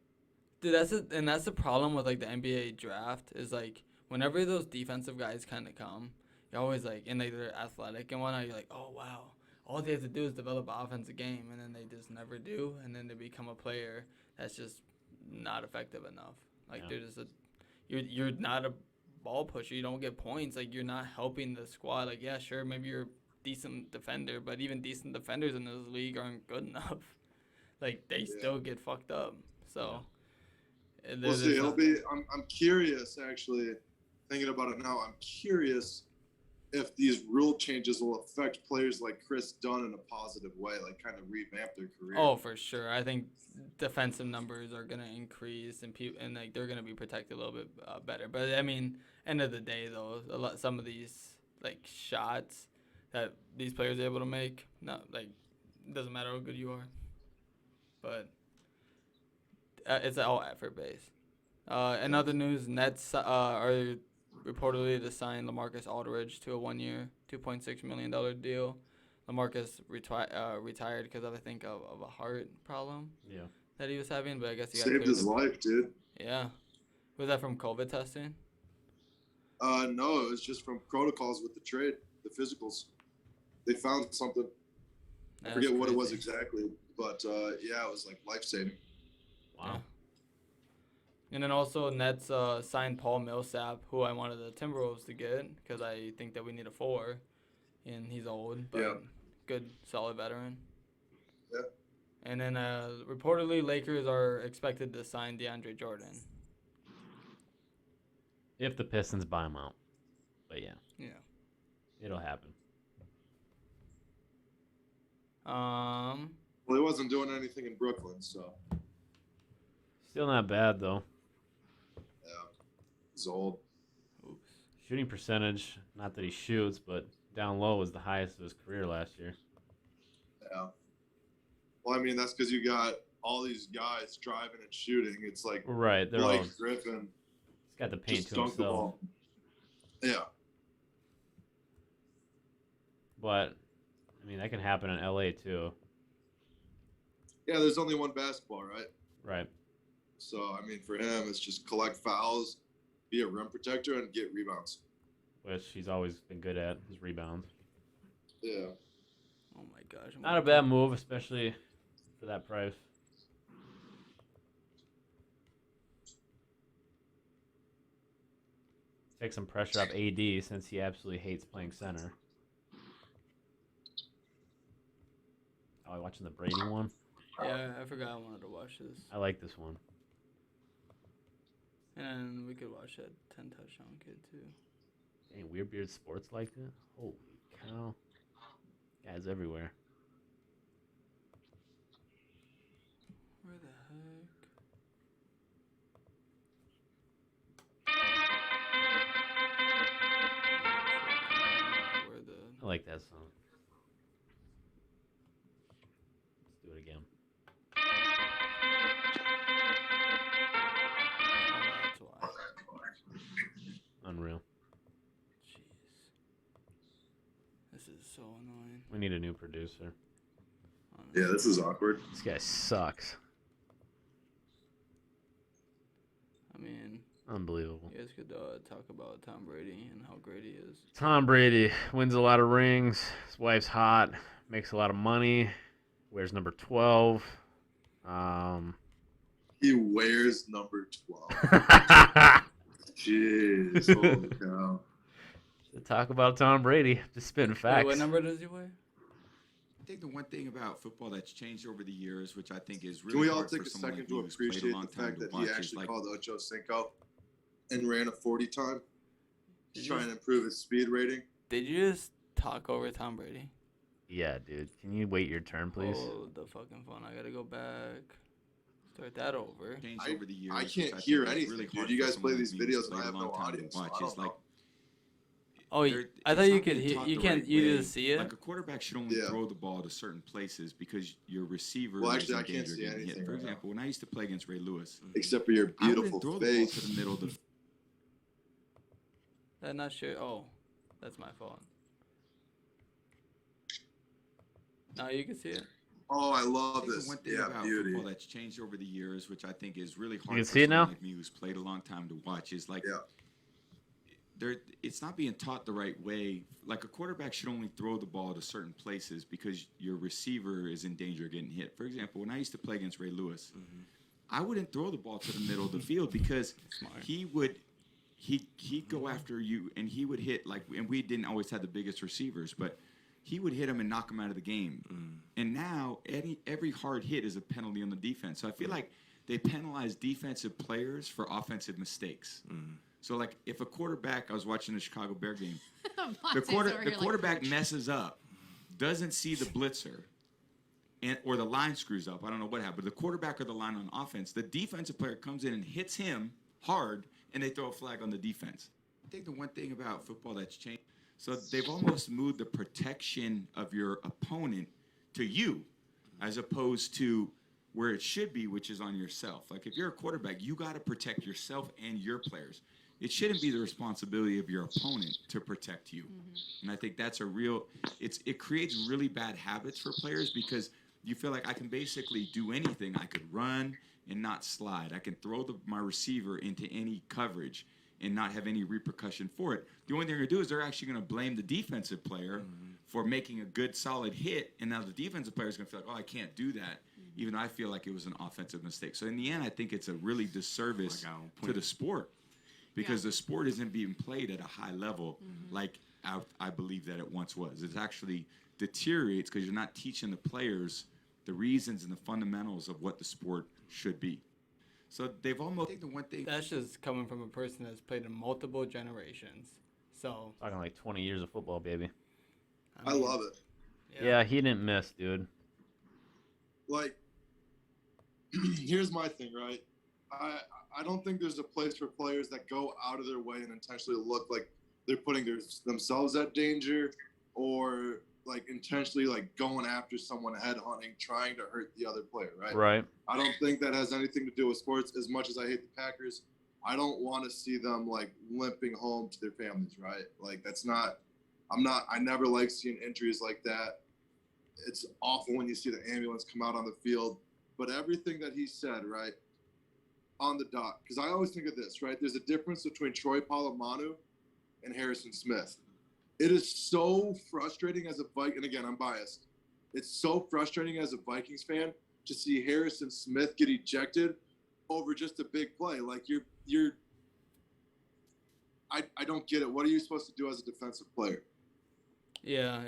Dude, that's the problem with like the NBA draft is like whenever those defensive guys kind of come, you're always like, and they're athletic and whatnot. You're like, oh wow, all they have to do is develop an offensive game, and then they just never do, and then they become a player that's just not effective enough. Like they're just you're not a ball pusher. You don't get points. Like you're not helping the squad. Like yeah, sure, maybe you're a decent defender, but even decent defenders in this league aren't good enough. Like they still get fucked up. So. We'll see. It'll be. I'm curious. Actually, thinking about it now, I'm curious if these rule changes will affect players like Chris Dunn in a positive way, like kind of revamp their career. Oh, for sure. I think defensive numbers are gonna increase, and like they're gonna be protected a little bit better. But I mean, end of the day, though, some of these like shots that these players are able to make, not like it doesn't matter how good you are, but. It's all effort based. In other news, Nets are reportedly to sign LaMarcus Aldridge to a 1-year, $2.6 million deal. LaMarcus retired because of, I think, of a heart problem that he was having, but I guess he got saved his life, dude. Yeah. Was that from COVID testing? No, it was just from protocols with the trade, the physicals. They found something. I forget what it was exactly, but yeah, it was like life-saving. Wow. Yeah. And then also Nets signed Paul Millsap, who I wanted the Timberwolves to get because I think that we need a 4, and he's old, but good, solid veteran. Yeah. And then reportedly Lakers are expected to sign DeAndre Jordan. If the Pistons buy him out. But yeah. Yeah. It'll happen. Well, he wasn't doing anything in Brooklyn, so. Still not bad, though. Yeah. He's old. Oops. Shooting percentage, not that he shoots, but down low was the highest of his career last year. Yeah. Well, I mean, that's because you got all these guys driving and shooting. It's like right, they're Blake all, Griffin. He's got the paint just to dunk the himself. ball. Yeah. But, I mean, that can happen in LA, too. Yeah, there's only one basketball, right? Right. So, I mean, for him, it's just collect fouls, be a rim protector, and get rebounds. Which he's always been good at, his rebounds. Yeah. Oh, my gosh. Not a bad move, especially for that price. Take some pressure off AD since he absolutely hates playing center. Oh, watching the Brady one? Yeah, I forgot I wanted to watch this. I like this one. And we could watch that 10 touchdown kid, too. Dang, Weird Beard Sports like that? Holy cow. Guys everywhere. Where the heck? Where the... I like that song. Let's do it again. Oh, that's why. Unreal. Jeez. This is so annoying. We need a new producer. Honestly. Yeah, this is awkward. This guy sucks. I mean, Unbelievable. you guys could talk about Tom Brady and how great he is. Tom Brady wins a lot of rings. His wife's hot. Makes a lot of money. Wears number 12. He wears number 12. Jeez, holy cow. Talk about Tom Brady. Just spitting facts. Wait, what number does he wear? I think the one thing about football that's changed over the years, which I think is really Can we all hard take for a someone second like to me who's played appreciate a long the time fact to that watch he is actually like, called Ocho Cinco and ran a 40 time? He's Did trying you- to improve his speed rating. Did you just talk over Tom Brady? Yeah, dude. Can you wait your turn, please? Hold the fucking phone. I gotta go back. Start that over. changed over the years. I which can't think hear is anything, really dude. hard You for guys play someone these like me who's videos and played I have a no long time audio, to so I watch. don't It's like, know. Oh, I I it's thought not you could. being taught You the can't. right You way. just see it. Like a quarterback should only Yeah. throw the ball to certain places because your receiver Well, is actually, in I can't danger of see getting anything hit. For right now. example, when I used to play against Ray Lewis, Except for your I beautiful wouldn't throw the ball face. to the middle of the I'm not sure. Oh, that's my fault. Now you can see it. Oh, I I love think the this. one thing Yeah, about beauty. football that's changed over the years, which I think is really hard can for see it someone now? like me who's played a long time to watch, is like Yeah. it's not being taught the right way. Like a quarterback should only throw the ball to certain places because your receiver is in danger of getting hit. For example, when I used to play against Ray Lewis, I wouldn't throw the ball to the middle of the field because he'd go after you and he would hit and we didn't always have the biggest receivers, but he would hit him and knock him out of the game. And now every hard hit is a penalty on the defense. So I feel like they penalize defensive players for offensive mistakes. So like if a quarterback, I was watching the Chicago Bear game, the quarterback messes up, doesn't see the blitzer, or the line screws up. I don't know what happened. But the quarterback or the line on offense, the defensive player comes in and hits him hard, and they throw a flag on the defense. I think the one thing about football that's changed, so they've almost moved the protection of your opponent to you, as opposed to where it should be, which is on yourself. Like if you're a quarterback, you got to protect yourself and your players. It shouldn't be the responsibility of your opponent to protect you. And I think that's it creates really bad habits for players because you feel like I can basically do anything. I could run and not slide. I can throw my receiver into any coverage and not have any repercussion for it. The only thing they're going to do is they're actually going to blame the defensive player for making a good, solid hit, and now the defensive player is going to feel like, oh, I can't do that, even though I feel like it was an offensive mistake. So in the end, I think it's a really disservice to the sport because the sport isn't being played at a high level like I believe that it once was. It actually deteriorates because you're not teaching the players the reasons and the fundamentals of what the sport should be. So they've almost. I think the one thing That's just coming from a person that's played in multiple generations. So Talking like 20 years of football, baby. I love it. Yeah, he didn't miss, dude. Like, here's my thing, right? I don't think there's a place for players that go out of their way and intentionally look like they're putting themselves at danger or like intentionally like going after someone, headhunting, trying to hurt the other player, right? Right. I don't think that has anything to do with sports. As much as I hate the Packers, I don't want to see them like limping home to their families, right? Like I never like seeing injuries like that. It's awful when you see the ambulance come out on the field, but everything that he said, right, on the dot, because I always think of this, right? There's a difference between Troy Polamalu and Harrison Smith. It is so frustrating as a Viking, and again, I'm biased. It's so frustrating as a Vikings fan to see Harrison Smith get ejected over just a big play. Like I don't get it. What are you supposed to do as a defensive player? yeah,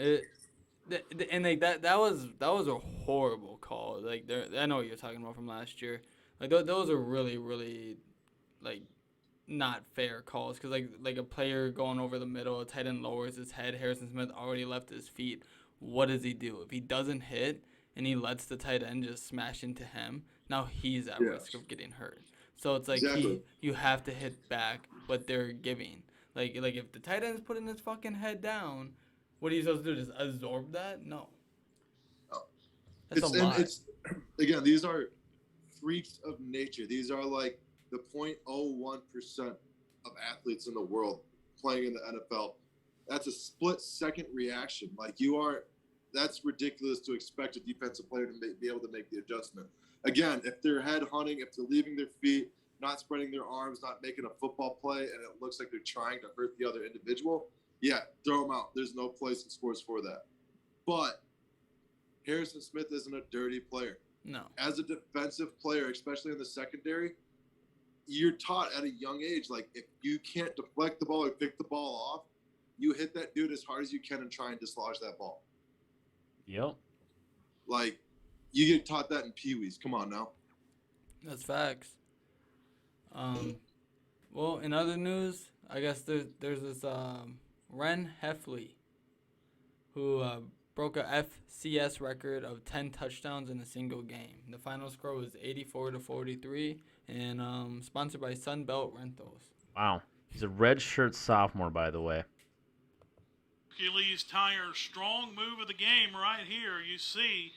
and like that was a horrible call. Like I know what you're talking about from last year. Like those are really, really like not fair calls because like a player going over the middle, a tight end lowers his head. Harrison Smith already left his feet. What does he do if he doesn't hit and he lets the tight end just smash into him? Now he's at risk of getting hurt. So it's like you have to hit back what they're giving. Like if the tight end's putting his fucking head down, what are you supposed to do? Just absorb that? No. That's a lot. Again, these are freaks of nature. These are like the 0.01% of athletes in the world playing in the NFL. That's a split-second reaction. Like that's ridiculous to expect a defensive player to be able to make the adjustment. Again, if they're head hunting, if they're leaving their feet, not spreading their arms, not making a football play, and it looks like they're trying to hurt the other individual, yeah, throw them out. There's no place in sports for that. But Harrison Smith isn't a dirty player. No. As a defensive player, especially in the secondary, you're taught at a young age, like if you can't deflect the ball or pick the ball off, you hit that dude as hard as you can and try and dislodge that ball. Yep. Like, you get taught that in Pee-wees. Come on now. That's facts. Well, in other news, I guess there's this Ren Heffley, who broke a FCS record of 10 touchdowns in a single game. The final score was 84-43, and sponsored by Sunbelt Rentals. Wow. He's a redshirt sophomore, by the way. Achilles tire, strong move of the game right here. You see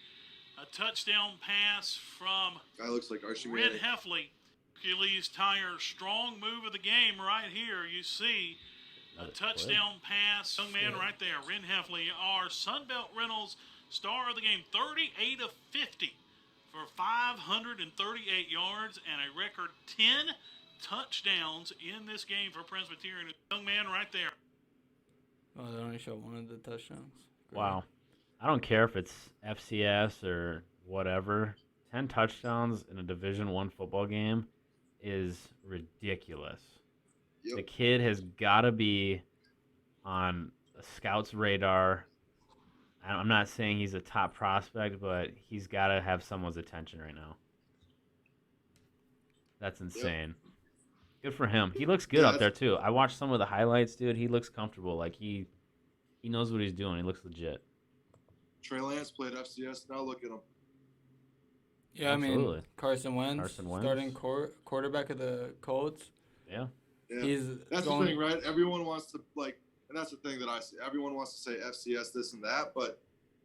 a touchdown pass from Guy looks like Archie Red Manning. Heffley. Achilles tire, strong move of the game right here. You see a touchdown pass. Young man right there, Red Heffley, our Sunbelt Rentals star of the game, 38 of 50 for 538 yards and a record 10 touchdowns in this game for Presbyterian. Young man right there. Oh, they only show one of the touchdowns. Great. Wow. I don't care if it's FCS or whatever. 10 touchdowns in a Division I football game is ridiculous. Yep. The kid has got to be on a scout's radar. I'm not saying he's a top prospect, but he's got to have someone's attention right now. That's insane. Yep. Good for him. He looks good up there, too. I watched some of the highlights, dude. He looks comfortable. Like, he knows what he's doing. He looks legit. Trey Lance played FCS. Now look at him. Yeah, Absolutely. I mean, Carson Wentz. Starting quarterback of the Colts. Yeah. That's the thing, right? Everyone wants to, like, and that's the thing that I see. Everyone wants to say FCS, this and that, but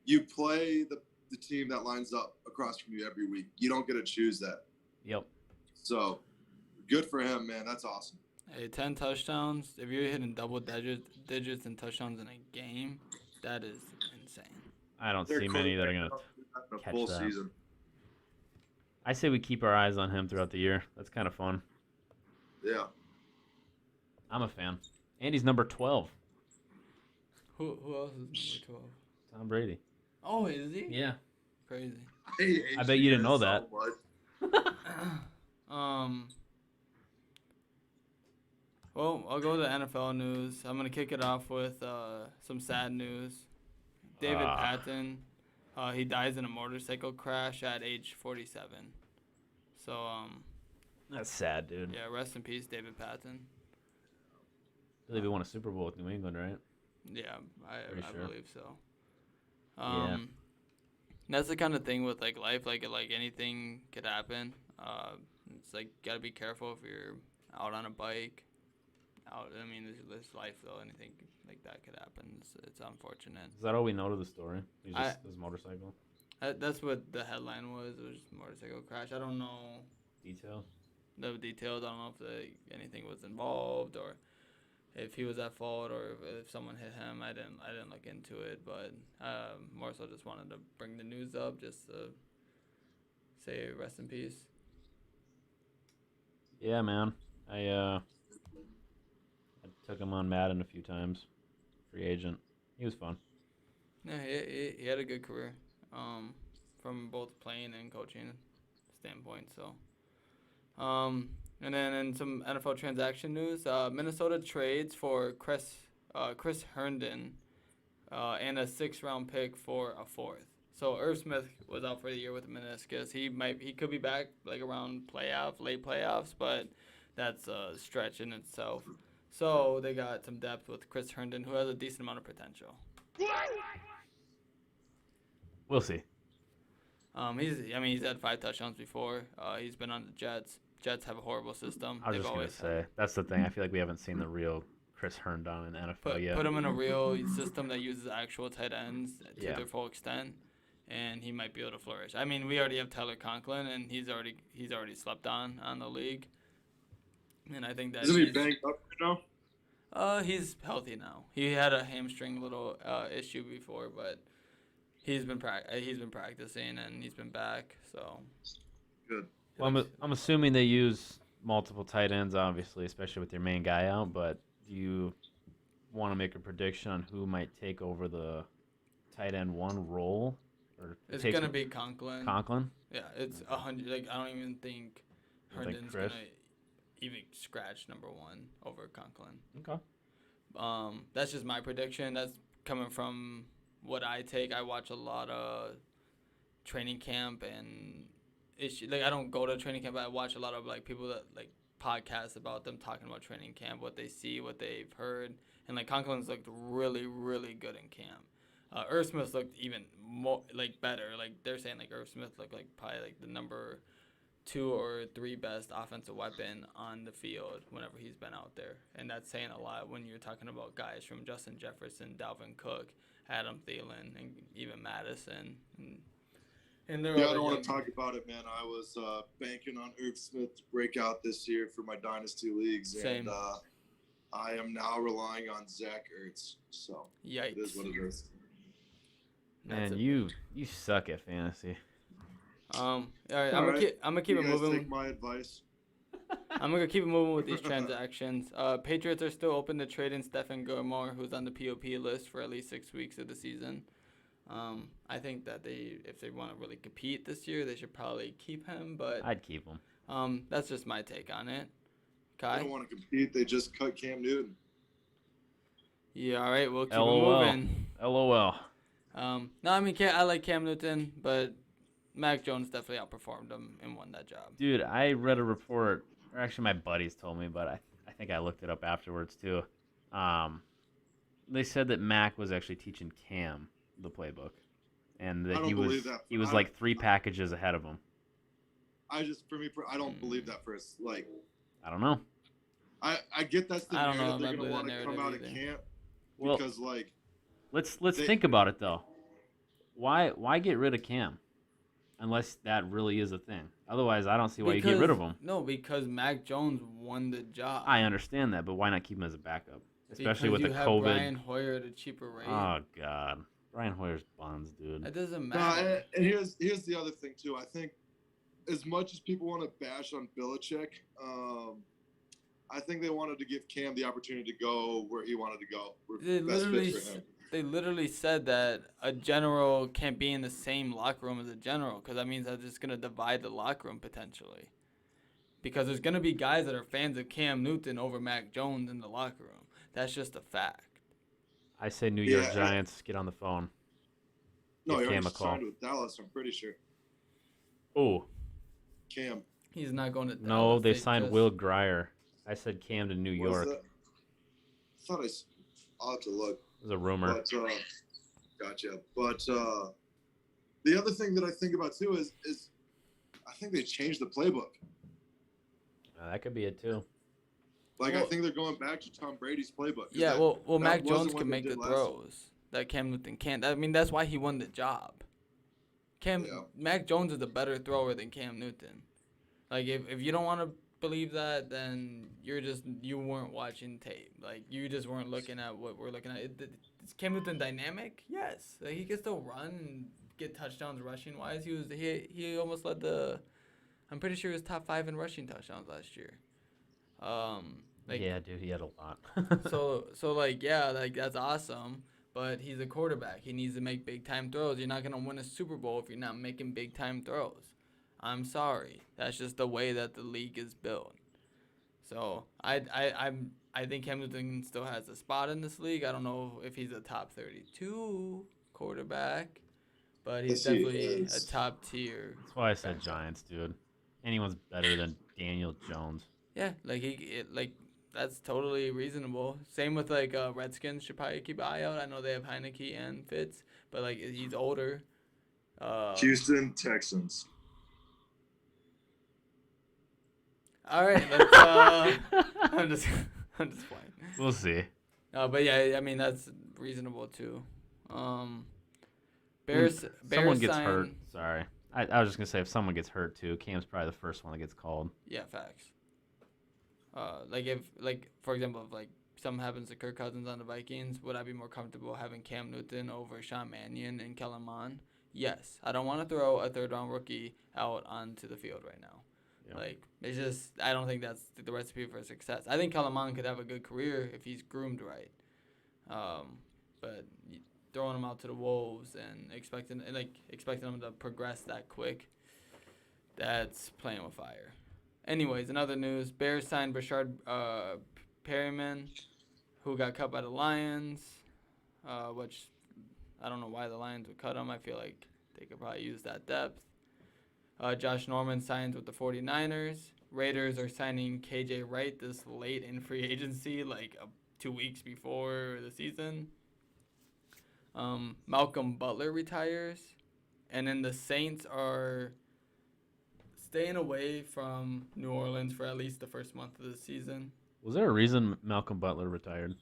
you play the team that lines up across from you every week. You don't get to choose that. Yep. So, good for him, man. That's awesome. Hey, 10 touchdowns. If you're hitting double digits and touchdowns in a game, that is insane. I don't see many that are going to catch full that. Season. I say we keep our eyes on him throughout the year. That's kind of fun. Yeah. I'm a fan. And he's number 12. Who else is number 12? Tom Brady. Oh, is he? Yeah. Crazy. I bet you didn't know that. Well, I'll go to the NFL news. I'm going to kick it off with some sad news. David Patton, he dies in a motorcycle crash at age 47. So, that's sad, dude. Yeah, rest in peace, David Patton. I believe he won a Super Bowl with New England, right? Yeah, I believe so. Yeah. That's the kind of thing with like life, like anything could happen. It's like gotta be careful if you're out on a bike. I mean, this life though, anything like that could happen. It's unfortunate. Is that all we know to the story? He's just his motorcycle. That's what the headline was. It was just a motorcycle crash. I don't know Details. The details. I don't know if anything was involved or if he was at fault or if someone hit him. I didn't look into it, but more so just wanted to bring the news up, just to say rest in peace. Yeah, man. I took him on Madden a few times. Free agent. He was fun. Yeah, he had a good career, from both playing and coaching standpoint. So, and then in some NFL transaction news, Minnesota trades for Chris Herndon, and a 6th-round pick for a 4th. So Irv Smith was out for the year with a meniscus. He could be back like around late playoffs, but that's a stretch in itself. So they got some depth with Chris Herndon, who has a decent amount of potential. We'll see. He's had 5 touchdowns before. He's been on the Jets. Jets have a horrible system. I was just going to say, that's the thing. I feel like we haven't seen the real Chris Herndon in the NFL yet. Put him in a real system that uses actual tight ends to their full extent, and he might be able to flourish. I mean, we already have Tyler Conklin, and he's already slept on the league. And I think that isn't he banged up right now? He's healthy now. He had a hamstring little issue before, but he's been practicing and he's been back. So good. Well, I'm assuming they use multiple tight ends, obviously, especially with your main guy out. But do you want to make a prediction on who might take over the tight end 1 role? It's gonna be Conklin. Conklin? Yeah, it's 100. Like I don't even think Herndon's gonna even scratch number 1 over Conklin. Okay. That's just my prediction. That's coming from what I take. I watch a lot of training camp and like I don't go to training camp, but I watch a lot of like people that like podcasts about them talking about training camp, what they see, what they've heard, and like Conklin's looked really, really good in camp. Irv Smith looked even more like better. Like they're saying like Irv Smith looked like probably like the number 2 or 3 best offensive weapon on the field whenever he's been out there, and that's saying a lot when you're talking about guys from Justin Jefferson, Dalvin Cook, Adam Thielen, and even Madison. And I don't want to talk about it, man. I was banking on Irv Smith to break out this year for my dynasty leagues, and I am now relying on Zach Ertz. So Yikes. It is what it is. Man, you suck at fantasy. All right, I'm gonna keep it moving. Take my advice. I'm gonna keep it moving with these transactions. Patriots are still open to trading Stephen Gilmore, who's on the POP list for at least 6 weeks of the season. I think that if they want to really compete this year, they should probably keep him. But I'd keep him. That's just my take on it. Kai? They don't want to compete. They just cut Cam Newton. Yeah, all right, we'll keep it moving. LOL. No, I mean, I like Cam Newton, but Mac Jones definitely outperformed him and won that job. Dude, I read a report, or actually my buddies told me, but I think I looked it up afterwards too. They said that Mac was actually teaching Cam the playbook, and that he was like 3 packages ahead of him. I don't believe that for us. Like, I don't know. I get that's the narrative they're gonna want to come out of camp because like. Let's think about it though. Why get rid of Cam, unless that really is a thing? Otherwise, I don't see why you get rid of him. No, because Mac Jones won the job. I understand that, but why not keep him as a backup, especially because with the have COVID? Brian Hoyer at a cheaper rate. Oh God, Brian Hoyer's buns, dude. It doesn't matter. And here's the other thing too. I think as much as people want to bash on Belichick, I think they wanted to give Cam the opportunity to go where he wanted to go. They literally said that a general can't be in the same locker room as a general because that means that's just going to divide the locker room potentially. Because there's going to be guys that are fans of Cam Newton over Mac Jones in the locker room. That's just a fact. I say New York Giants, get on the phone. No, he already signed with Dallas, I'm pretty sure. Oh. Cam. He's not going to Dallas. No, they signed Will Grier. I said Cam to New York. I thought I'll have to look. It was a rumor. But, gotcha. But the other thing that I think about too is I think they changed the playbook. That could be it too. I think they're going back to Tom Brady's playbook. Yeah, well, Mac Jones can make the throws that Cam Newton can't. I mean, that's why he won the job. Mac Jones is a better thrower than Cam Newton. Like, if you don't want to believe that, then you weren't watching tape. Like, you just weren't looking at what we're looking at. Is Cam Newton dynamic? Yes. Like, he can still run and get touchdowns rushing wise. He almost led I'm pretty sure he was top 5 in rushing touchdowns last year. Yeah, dude, he had a lot. so that's awesome. But he's a quarterback. He needs to make big time throws. You're not gonna win a Super Bowl if you're not making big time throws. I'm sorry. That's just the way that the league is built. So I think Cam Newton still has a spot in this league. I don't know if he's a top 32 quarterback, but he's definitely a top tier. That's why I said Giants, dude. Anyone's better than Daniel Jones. Yeah, that's totally reasonable. Same with Redskins should probably keep an eye out. I know they have Heineke and Fitz, but he's older. Houston Texans. All right, let's. I'm just playing. We'll see. But yeah, I mean that's reasonable too. Bears. Someone gets hurt. Sorry, I was just gonna say if someone gets hurt too, Cam's probably the first one that gets called. Yeah, facts. For example, if something happens to Kirk Cousins on the Vikings, would I be more comfortable having Cam Newton over Sean Mannion and Kellen Mond? Yes. I don't want to throw a 3rd-round rookie out onto the field right now. Yep. It's just I don't think that's the recipe for success. I think Kellen Mond could have a good career if he's groomed right. But throwing him out to the wolves and expecting him to progress that quick, That's playing with fire. Anyways, in other news, Bears signed Brashard Perryman, who got cut by the Lions, which I don't know why the Lions would cut him. I feel like they could probably use that depth. Josh Norman signs with the 49ers. Raiders are signing KJ Wright this late in free agency, like 2 weeks before the season. Malcolm Butler retires. And then the Saints are staying away from New Orleans for at least the first month of the season. Was there a reason Malcolm Butler retired?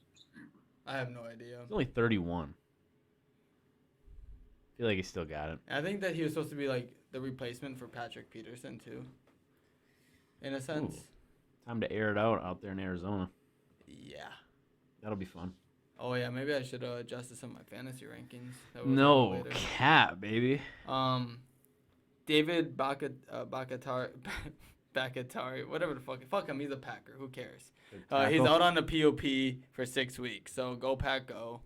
I have no idea. He's only 31. I feel like he still got it. I think that he was supposed to be like the replacement for Patrick Peterson too. In a sense. Ooh. Time to air it out there in Arizona. Yeah. That'll be fun. Oh yeah, maybe I should adjust some of my fantasy rankings. No cap, baby. David Bakatari, whatever the fuck him. He's a Packer. Who cares? He's out on the POP for 6 weeks. So go Pack, go.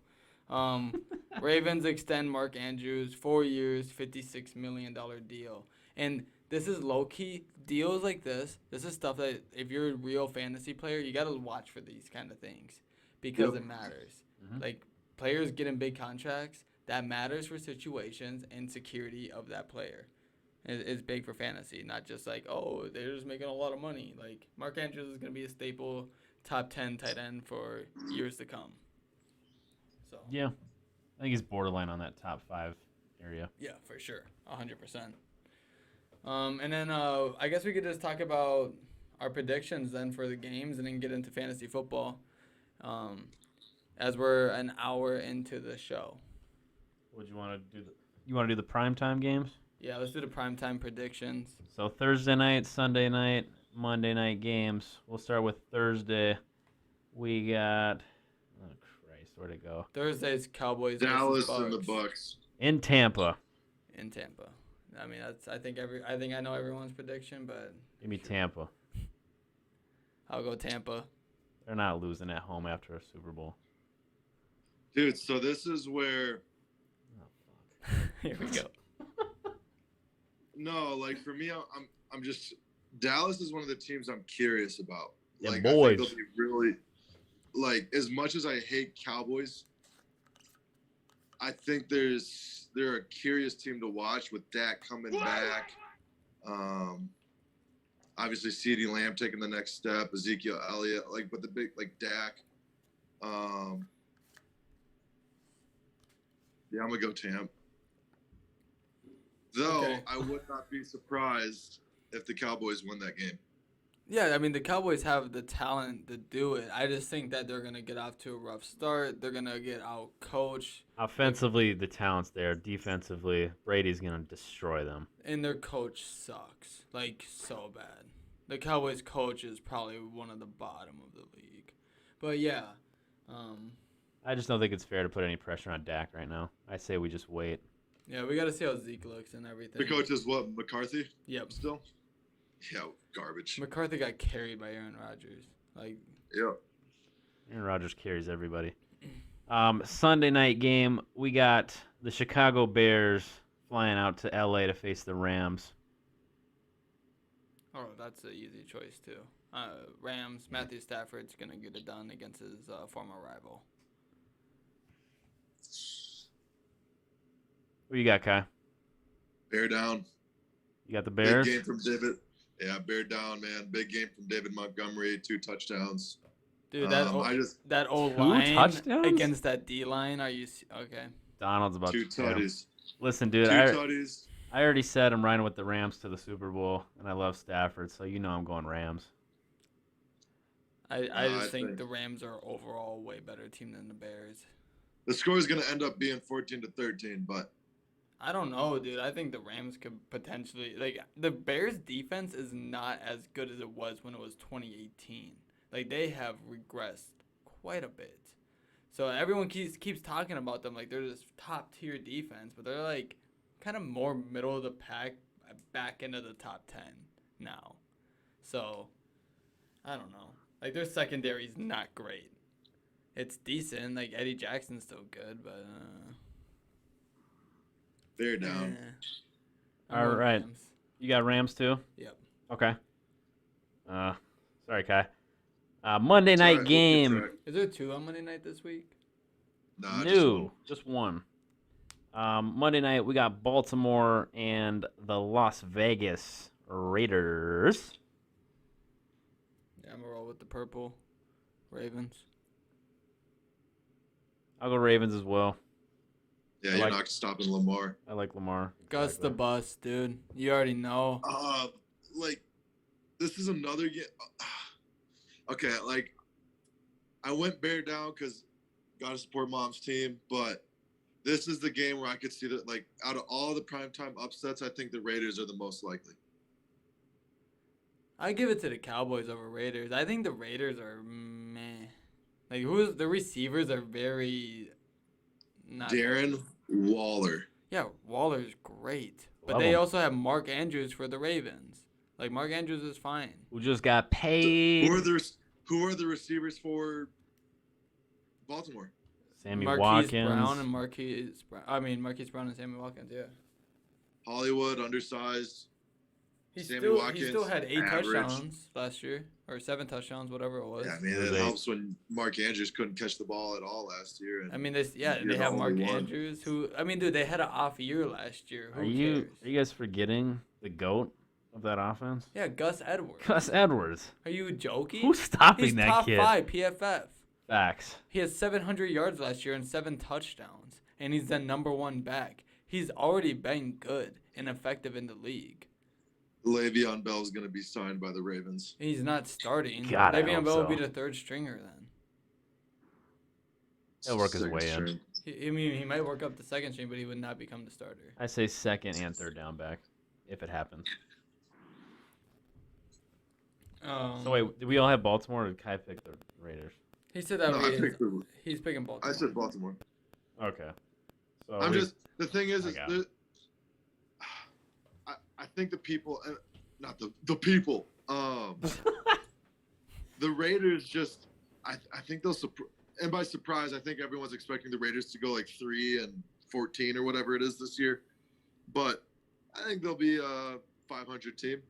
Ravens extend Mark Andrews 4 years, $56 million deal. And this is low-key. Deals like this is stuff that if you're a real fantasy player, you got to watch for these kind of things because it matters. Mm-hmm. Like, players getting big contracts, that matters for situations and security of that player. It's big for fantasy, not just like, oh, they're just making a lot of money. Like, Mark Andrews is going to be a staple top 10 tight end for years to come. So yeah, I think he's borderline on that top 5 area. Yeah, for sure, 100%. And then I guess we could just talk about our predictions then for the games, and then get into fantasy football. As we're an hour into the show. What do you want to do? You want to do the primetime games? Yeah, let's do the primetime predictions. So Thursday night, Sunday night, Monday night games. We'll start with Thursday. We got, oh Christ, where'd it go? Thursday's Cowboys. Dallas and the Bucks. In Tampa. In Tampa. I mean, I think I know everyone's prediction, but give me Tampa. I'll go Tampa. They're not losing at home after a Super Bowl. Dude, so this is where. Oh, fuck. Here we go. No, like for me, I'm just Dallas is one of the teams I'm curious about. Yeah, like boys. I think they'll be really like as much as I hate Cowboys. I think they're a curious team to watch with Dak coming back. Obviously, CeeDee Lamb taking the next step, Ezekiel Elliott, like with the big like Dak. Yeah, I'm gonna go Tampa. Though okay. I would not be surprised if the Cowboys win that game. Yeah, I mean the Cowboys have the talent to do it. I just think that they're gonna get off to a rough start. They're gonna get out coached. Offensively, the talent's there. Defensively, Brady's gonna destroy them. And their coach sucks, like so bad. The Cowboys coach is probably one of the bottom of the league. But yeah, I just don't think it's fair to put any pressure on Dak right now. I say we just wait. Yeah, we got to see how Zeke looks and everything. The coach is what, McCarthy? Yep. Still? Yeah, garbage. McCarthy got carried by Aaron Rodgers. Yeah. Aaron Rodgers carries everybody. Sunday night game, we got the Chicago Bears flying out to L.A. to face the Rams. Oh, that's an easy choice, too. Rams, Matthew Stafford's going to get it done against his former rival. What you got, Kai? Bear down. You got the Bears? Big game from David. Yeah, bear down, man. Big game from David Montgomery, 2 touchdowns. Dude, that old line touchdowns? against that D line. Are you okay? Donald's about 2 to tutties. Listen, dude, 2 tutties. I already said I'm riding with the Rams to the Super Bowl, and I love Stafford, so you know I'm going Rams. I just think the Rams are overall a way better team than the Bears. The score is going to end up being 14-13, but I don't know, dude. I think the Rams could potentially the Bears defense is not as good as it was when it was 2018. Like they have regressed quite a bit. So everyone keeps talking about them like they're this top tier defense, but they're like kind of more middle of the pack, back into the top 10 now. So I don't know. Like their secondary is not great. It's decent. Like Eddie Jackson's still good, but they're down. All right. You got Rams too? Yep. Okay. Sorry, Kai. Monday night We'll game. Is there 2 on Monday night this week? Nah, Just one. Monday night we got Baltimore and the Las Vegas Raiders. Yeah, I'm gonna roll with the purple Ravens. I'll go Ravens as well. Yeah, you're not stopping Lamar. I like Lamar. Gus the bus, dude. You already know. Like, this is another game. Okay, like, I went bear down because got to support mom's team, but this is the game where I could see that, like, out of all the primetime upsets, I think the Raiders are the most likely. I give it to the Cowboys over Raiders. I think the Raiders are meh. Like, the receivers are very not. Darren Waller. Yeah, Waller's great. But Love they him. also have Mark Andrews for the Ravens. Like, Mark Andrews is fine. Who just got paid? Who are the receivers for Baltimore? Sammy Marquise Watkins. Brown and Marquise Brown and Sammy Watkins, yeah. Hollywood, undersized. He Sammy still Watkins, had 8 average. touchdowns last year. Or 7 touchdowns, whatever it was. Yeah, I mean, it helps when Mark Andrews couldn't catch the ball at all last year. And I mean, they you're have the Mark only one. Andrews, who, I mean, dude, they had an off year last year. Who Are you guys forgetting the GOAT of that offense? Yeah, Gus Edwards. Gus Edwards. Are you joking? Who's stopping He's that top kid? 5 PFF. Facts. He has 700 yards last year and 7 touchdowns, and he's the number 1 back. He's already been good and effective in the league. Le'Veon Bell is going to be signed by the Ravens. He's not starting. God, I Le'Veon hope Bell so. will be the 3rd stringer then. He'll work his Second way in. string. He might work up the 2nd string, but he would not become the starter. I say 2nd and 3rd down back, if it happens. So wait, did we all have Baltimore, or did Kai pick the Raiders? He said that No, he's picking Baltimore. I said Baltimore. Okay. So The thing is I got I think the people, not the people, the Raiders just, I think they'll, and by surprise, I think everyone's expecting the Raiders to go like 3-14 or whatever it is this year. But I think they'll be a 500 team.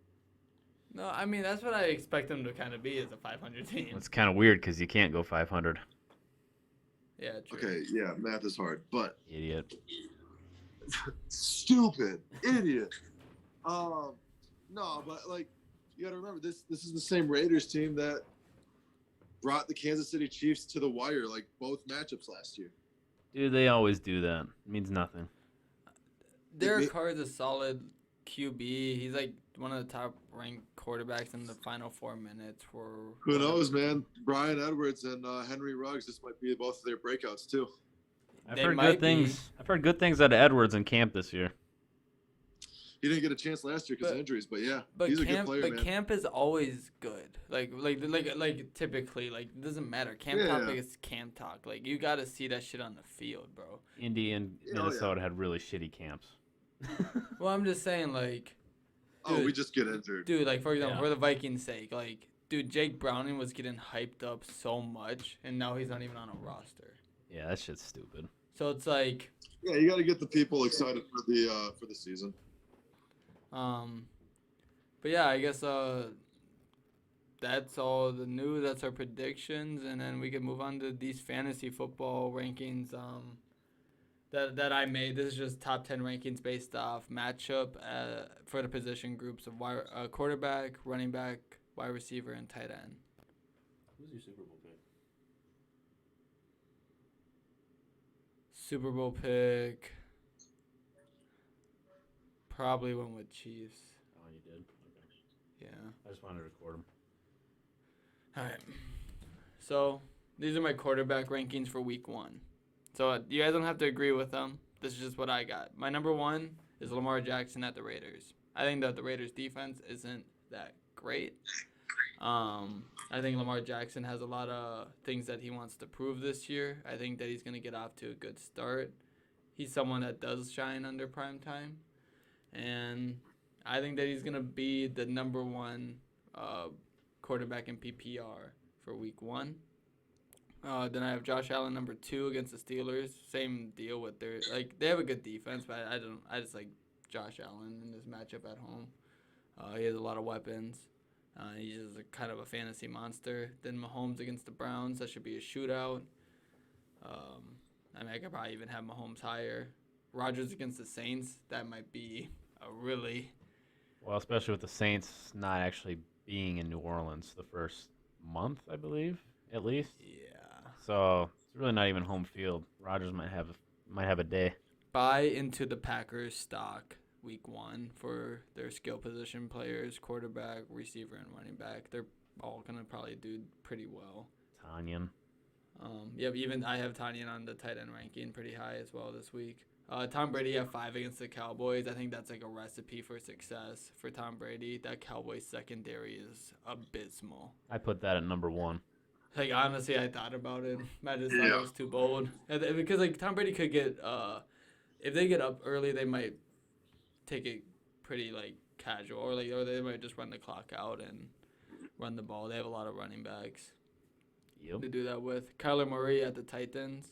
No, I mean, that's what I expect them to kind of be, as a 500 team. It's kind of weird because you can't go 500. Yeah, true. Okay, yeah, math is hard, but Idiot. stupid idiot. No, but like you got to remember this is the same Raiders team that brought the Kansas City Chiefs to the wire, like both matchups last year. Dude, they always do that. It means nothing. Derek Carr is a solid QB. He's like one of the top ranked quarterbacks in the final 4 minutes. Who knows, man? Brian Edwards and Henry Ruggs. This might be both of their breakouts too. I've heard good things. I've heard good things out of Edwards in camp this year. He didn't get a chance last year because of injuries, but yeah, But he's camp, a good player, but man. camp is always good. Like typically, like it doesn't matter. Camp talk is camp talk. Like you got to see that shit on the field, bro. Indy and Minnesota had really shitty camps. Well, I'm just saying, like. Dude, we just get injured. Dude, like for example, for the Vikings' sake, like, dude, Jake Browning was getting hyped up so much, and now he's not even on a roster. Yeah, that shit's stupid. So it's like. Yeah, you got to get the people excited for the season. But yeah, I guess that's all the news. That's our predictions, and then we can move on to these fantasy football rankings. That I made. This is just top 10 rankings based off matchup for the position groups of quarterback, running back, wide receiver, and tight end. Who's your Super Bowl pick? Super Bowl pick. Probably went with Chiefs. Oh, you did? Okay. Yeah. I just wanted to record them. All right. So these are my quarterback rankings for week 1. So you guys don't have to agree with them. This is just what I got. My number 1 is Lamar Jackson at the Raiders. I think that the Raiders defense isn't that great. I think Lamar Jackson has a lot of things that he wants to prove this year. I think that he's going to get off to a good start. He's someone that does shine under prime time. And I think that he's going to be the number 1 quarterback in PPR for week 1. Then I have Josh Allen number 2 against the Steelers. Same deal with they have a good defense, but I just like Josh Allen in this matchup at home. He has a lot of weapons. He's just kind of a fantasy monster. Then Mahomes against the Browns, that should be a shootout. I could probably even have Mahomes higher. Rodgers against the Saints, that might be a really... Well, especially with the Saints not actually being in New Orleans the first month, I believe, at least. Yeah. So it's really not even home field. Rodgers might have a day. Buy into the Packers stock week 1 for their skill position players, quarterback, receiver, and running back. They're all going to probably do pretty well. Tanyan. Even I have Tanyan on the tight end ranking pretty high as well this week. Tom Brady at 5 against the Cowboys. I think that's like a recipe for success for Tom Brady. That Cowboys secondary is abysmal. I put that at number 1. Like, honestly, I thought about it. I just thought it was too bold. Because, like, Tom Brady could get, if they get up early, they might take it pretty, like, casual. Or they might just run the clock out and run the ball. They have a lot of running backs to do that with. Kyler Murray at the Titans.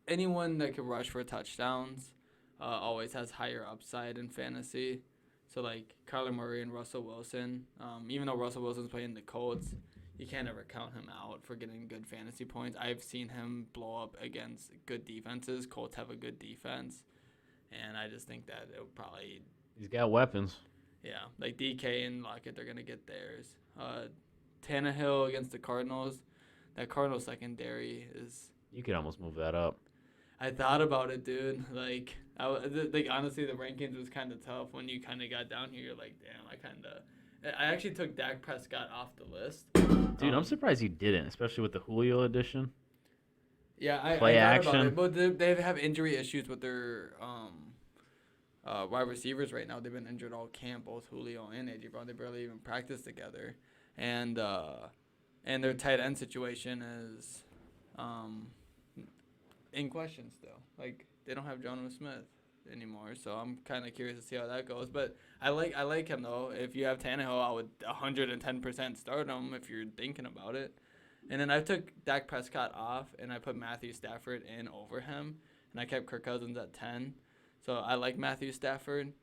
Anyone that can rush for touchdowns always has higher upside in fantasy. So, like, Kyler Murray and Russell Wilson, even though Russell Wilson's playing the Colts, you can't ever count him out for getting good fantasy points. I've seen him blow up against good defenses. Colts have a good defense, and I just think that it'll probably... He's got weapons. Yeah, like DK and Lockett, they're going to get theirs. Tannehill against the Cardinals. That Cardinals secondary is... You could almost move that up. I thought about it, dude. Like honestly, the rankings was kind of tough when you kind of got down here. You're like, damn, I actually took Dak Prescott off the list. Dude, I'm surprised you didn't, especially with the Julio edition. Yeah, I Play thought action. about it, but they have injury issues with their wide receivers right now. They've been injured all camp, both Julio and A.J. Brown. They barely even practice together, and their tight end situation is in question still. Like, they don't have Jonnu Smith anymore, so I'm kind of curious to see how that goes. But I like him though. If you have Tannehill, I would 110% start him if you're thinking about it. And then I took Dak Prescott off, and I put Matthew Stafford in over him, and I kept Kirk Cousins at 10. So I like Matthew Stafford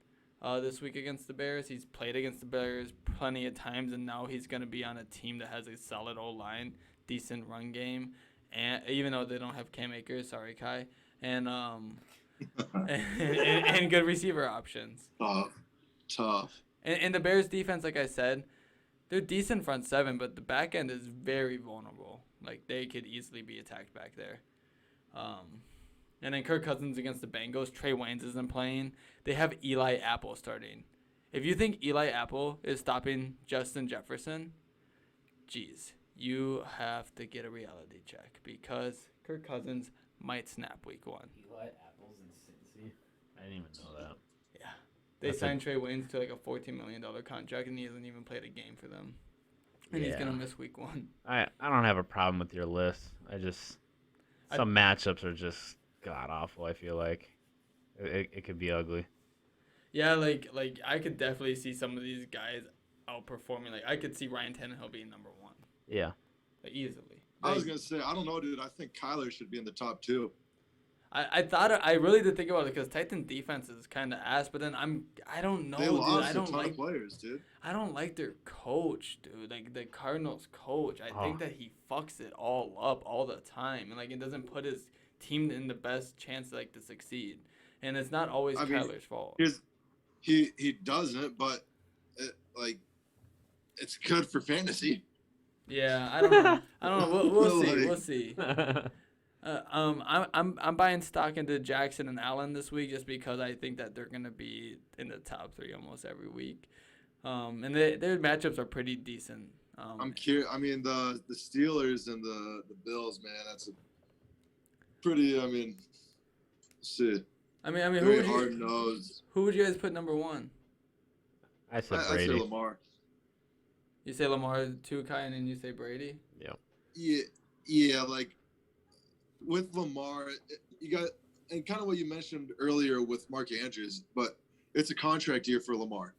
this week against the Bears. He's played against the Bears plenty of times, and now he's going to be on a team that has a solid O-line, decent run game, and even though they don't have Cam Akers, sorry Kai, and and good receiver options. Tough. And the Bears defense, like I said, they're decent front seven, but the back end is very vulnerable. Like, they could easily be attacked back there. And then Kirk Cousins against the Bengals. Trey Waynes isn't playing. They have Eli Apple starting. If you think Eli Apple is stopping Justin Jefferson, geez, you have to get a reality check because Kirk Cousins might snap week 1. Eli Apple's in Cincy? I didn't even know that. Yeah. They signed Trey Waynes to like a $14 million contract, and he hasn't even played a game for them. And he's going to miss week 1. I don't have a problem with your list. Some matchups are just god-awful, I feel like. It could be ugly. Yeah, like I could definitely see some of these guys outperforming. Like, I could see Ryan Tannehill being number 1. Yeah. Like, easily. I was going to say, I don't know, dude. I think Kyler should be in the top 2. I really did think about it because Titan defense is kind of ass, but then I don't know, they dude. lost I don't a ton like of players, dude. I don't like their coach, dude. Like, the Cardinals coach. I think that he fucks it all up all the time, and like, it doesn't put his team in the best chance like to succeed. And it's not always Kyler's fault. He doesn't, but it's good for fantasy. Yeah, I don't know. We'll see. I'm buying stock into Jackson and Allen this week just because I think that they're gonna be in the top 3 almost every week. And their matchups are pretty decent. I'm curious. I mean, the Steelers and the Bills, man, that's a pretty. I mean, shit. I mean, very hard nosed. Who would you guys put number 1? I said Brady. I say Lamar. You say Lamar 2, Kai, and then you say Brady? Yeah. Yeah, like with Lamar, you got, and kind of what you mentioned earlier with Mark Andrews, but it's a contract year for Lamar.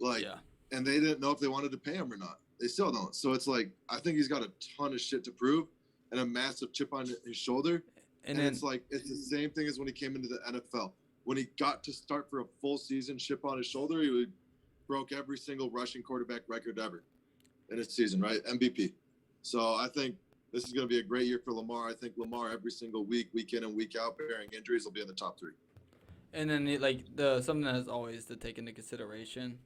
Like, and they didn't know if they wanted to pay him or not. They still don't. So it's like, I think he's got a ton of shit to prove and a massive chip on his shoulder. And it's like, it's the same thing as when he came into the NFL. when he got to start for a full season, chip on his shoulder, he broke every single rushing quarterback record ever in a season, right? MVP. So I think this is going to be a great year for Lamar. I think Lamar every single week in and week out, bearing injuries, will be in the top 3. And then something that is always to take into consideration,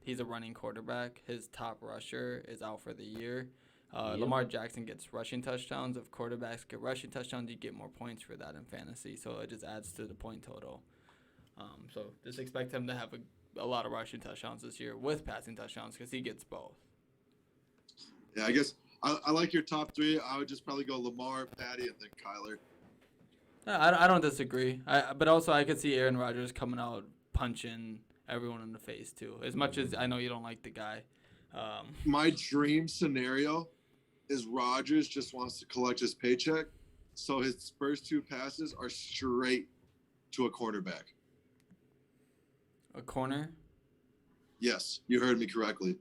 he's a running quarterback. His top rusher is out for the year. Lamar Jackson gets rushing touchdowns. If quarterbacks get rushing touchdowns, you get more points for that in fantasy. So it just adds to the point total. So just expect him to have a lot of rushing touchdowns this year with passing touchdowns because he gets both. Yeah, I guess I like your top 3. I would just probably go Lamar, Patty, and then Kyler. I don't disagree. But also I could see Aaron Rodgers coming out punching everyone in the face too. As much as I know you don't like the guy. My dream scenario is Rodgers just wants to collect his paycheck, so his first 2 passes are straight to a cornerback. A corner? Yes, you heard me correctly.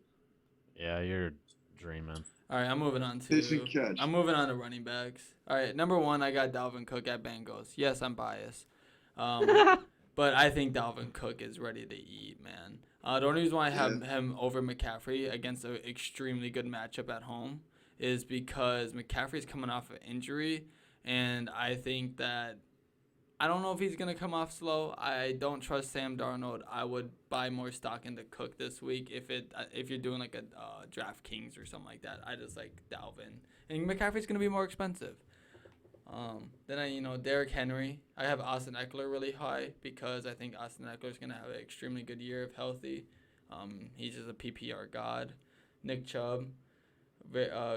Yeah, you're dreaming. All right, I'm moving on to running backs. All right, number 1, I got Dalvin Cook at Bengals. Yes, I'm biased. But I think Dalvin Cook is ready to eat, man. The only reason why I have him over McCaffrey against an extremely good matchup at home is because McCaffrey's coming off an injury, and I think that I don't know if he's going to come off slow. I don't trust Sam Darnold. I would buy more stock into Cook this week if you're doing like a DraftKings or something like that. I just like Dalvin. And McCaffrey's going to be more expensive. Then Derrick Henry. I have Austin Eckler really high because I think Austin Eckler is going to have an extremely good year if healthy. He's just a PPR god. Nick Chubb.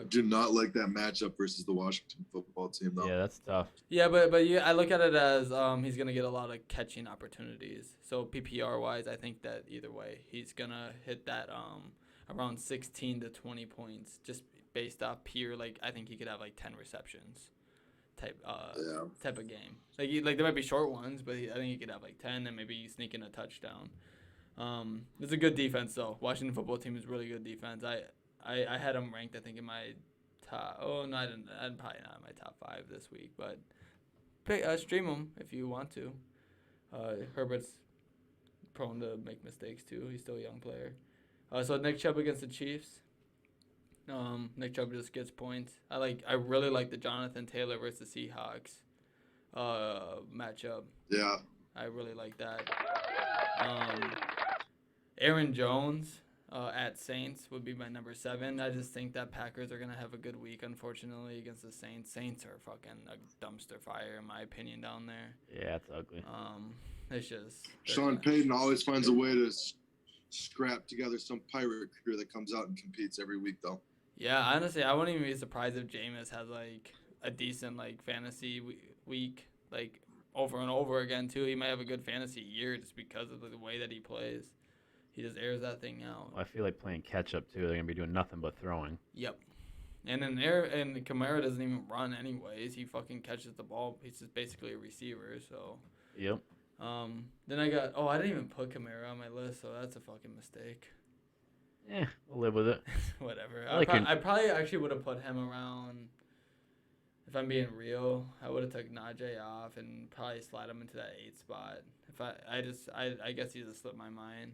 Do not like that matchup versus the Washington football team, though. Yeah, that's tough. Yeah, but I look at it as he's going to get a lot of catching opportunities. So PPR-wise, I think that either way, he's going to hit that around 16 to 20 points just based off pure, I think he could have 10 receptions type of game. There might be short ones, but I think he could have 10 and maybe sneak in a touchdown. It's a good defense, though. Washington football team is really good defense. I had him ranked, I think, in my top. Oh, no, I didn't. I'm probably not in my top 5 this week, but stream him if you want to. Herbert's prone to make mistakes too. He's still a young player. So Nick Chubb against the Chiefs. Nick Chubb just gets points. I really like the Jonathan Taylor versus Seahawks matchup. Yeah. I really like that. Aaron Jones. At Saints would be my number 7. I just think that Packers are going to have a good week, unfortunately, against the Saints. Saints are fucking a dumpster fire, in my opinion, down there. Yeah, it's ugly. It's just... Sean Payton always finds a way to scrap together some pirate crew that comes out and competes every week, though. Yeah, honestly, I wouldn't even be surprised if Jameis has, a decent, fantasy week, over and over again, too. He might have a good fantasy year just because of the way that he plays. He just airs that thing out. Well, I feel like playing catch up too. They're gonna be doing nothing but throwing. Yep. And then Kamara doesn't even run anyways. He fucking catches the ball. He's just basically a receiver. So. Yep. Then I didn't even put Kamara on my list, so that's a fucking mistake. Yeah, we'll live with it. Whatever. I probably actually would have put him around. If I'm being real, I would have took Najee off and probably slide him into that 8th spot. I guess he just slipped my mind.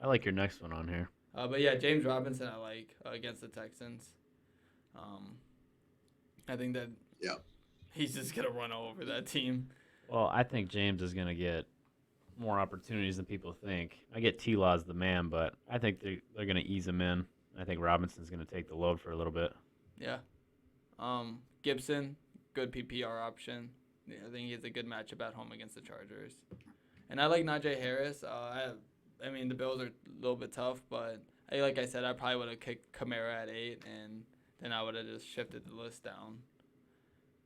I like your next one on here. But yeah, James Robinson I like against the Texans. I think that he's just going to run all over that team. Well, I think James is going to get more opportunities than people think. I get T-Law's the man, but I think they're going to ease him in. I think Robinson's going to take the load for a little bit. Yeah. Gibson, good PPR option. Yeah, I think he has a good matchup at home against the Chargers. And I like Najee Harris. I mean, the Bills are a little bit tough, but like I said, I probably would have kicked Kamara at 8, and then I would have just shifted the list down.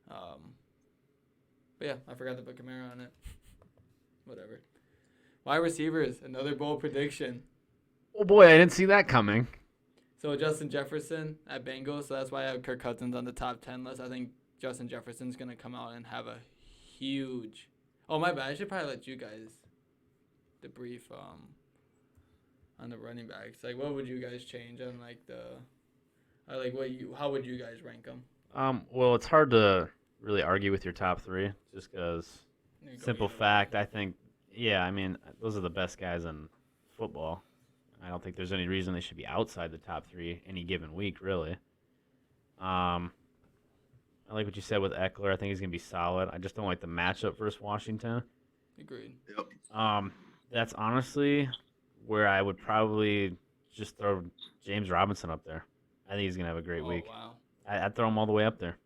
But yeah, I forgot to put Kamara on it. Whatever. Wide receivers, another bold prediction. Oh boy, I didn't see that coming. So Justin Jefferson at Bengals, so that's why I have Kirk Cousins on the top 10 list. I think Justin Jefferson's going to come out and have a huge... Oh, my bad. I should probably let you guys debrief on the running backs. What would you guys change on, how would you guys rank them? Well, it's hard to really argue with your top 3 just because Simple fact, I think, I mean, those are the best guys in football. I don't think there's any reason they should be outside the top 3 any given week, really. I like what you said with Eckler. I think he's going to be solid. I just don't like the matchup versus Washington. Agreed. Yep. That's honestly where I would probably just throw James Robinson up there. I think he's going to have a great week. Wow. I'd throw him all the way up there.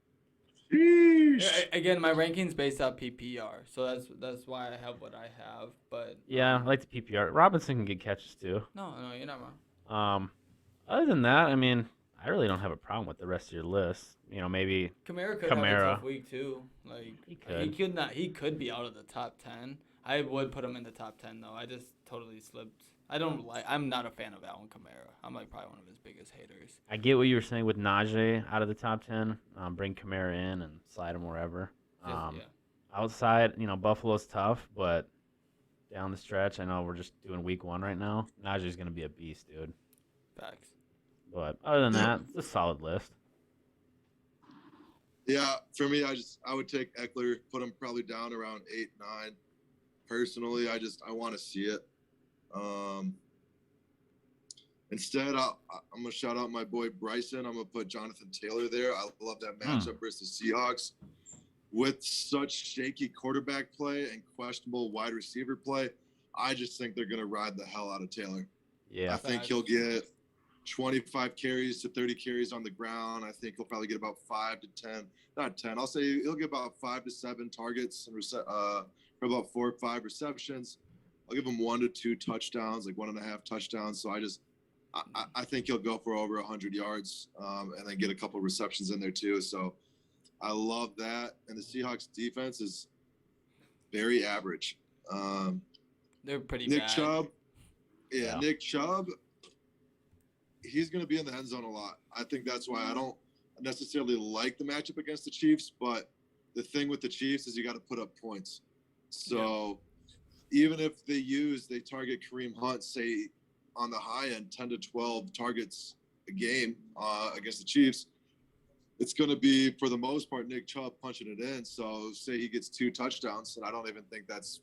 Again, my ranking's based off PPR, so that's why I have what I have. But yeah, I like the PPR. Robinson can get catches too. No, you're not wrong. Other than that, I mean, I really don't have a problem with the rest of your list. You know, maybe Kamara could have a tough week too. Like he could be out of the top 10. I would put him in the top 10 though. I just totally slipped. I'm not a fan of Alvin Kamara. I'm like probably one of his biggest haters. I get what you were saying with Najee out of the top 10. Bring Kamara in and slide him wherever. Outside, Buffalo's tough, but down the stretch, I know we're just doing week 1 right now. Najee's going to be a beast, dude. Facts. But other than that, it's a solid list. Yeah, for me, I would take Eckler, put him probably down around 8, 9. Personally, I want to see it. Instead, I'm going to shout out my boy Bryson. I'm going to put Jonathan Taylor there. I love that matchup versus the Seahawks. With such shaky quarterback play and questionable wide receiver play, I just think they're going to ride the hell out of Taylor. Yeah, I think he'll get 25 carries to 30 carries on the ground. I think he'll probably get about 5 to 10. Not 10. I'll say he'll get about 5 to 7 targets and for about 4 or 5 receptions. I'll give him 1 to 2 touchdowns, like 1.5 touchdowns. So I think he'll go for over 100 yards and then get a couple receptions in there too. So I love that. And the Seahawks defense is very average. They're pretty Nick bad. Chubb. Yeah, Nick Chubb. He's going to be in the end zone a lot. I think that's why I don't necessarily like the matchup against the Chiefs. But the thing with the Chiefs is you got to put up points. So even if they target Kareem Hunt, say on the high end, 10 to 12 targets a game against the Chiefs, it's going to be, for the most part, Nick Chubb punching it in. So say he gets 2 touchdowns, and I don't even think that's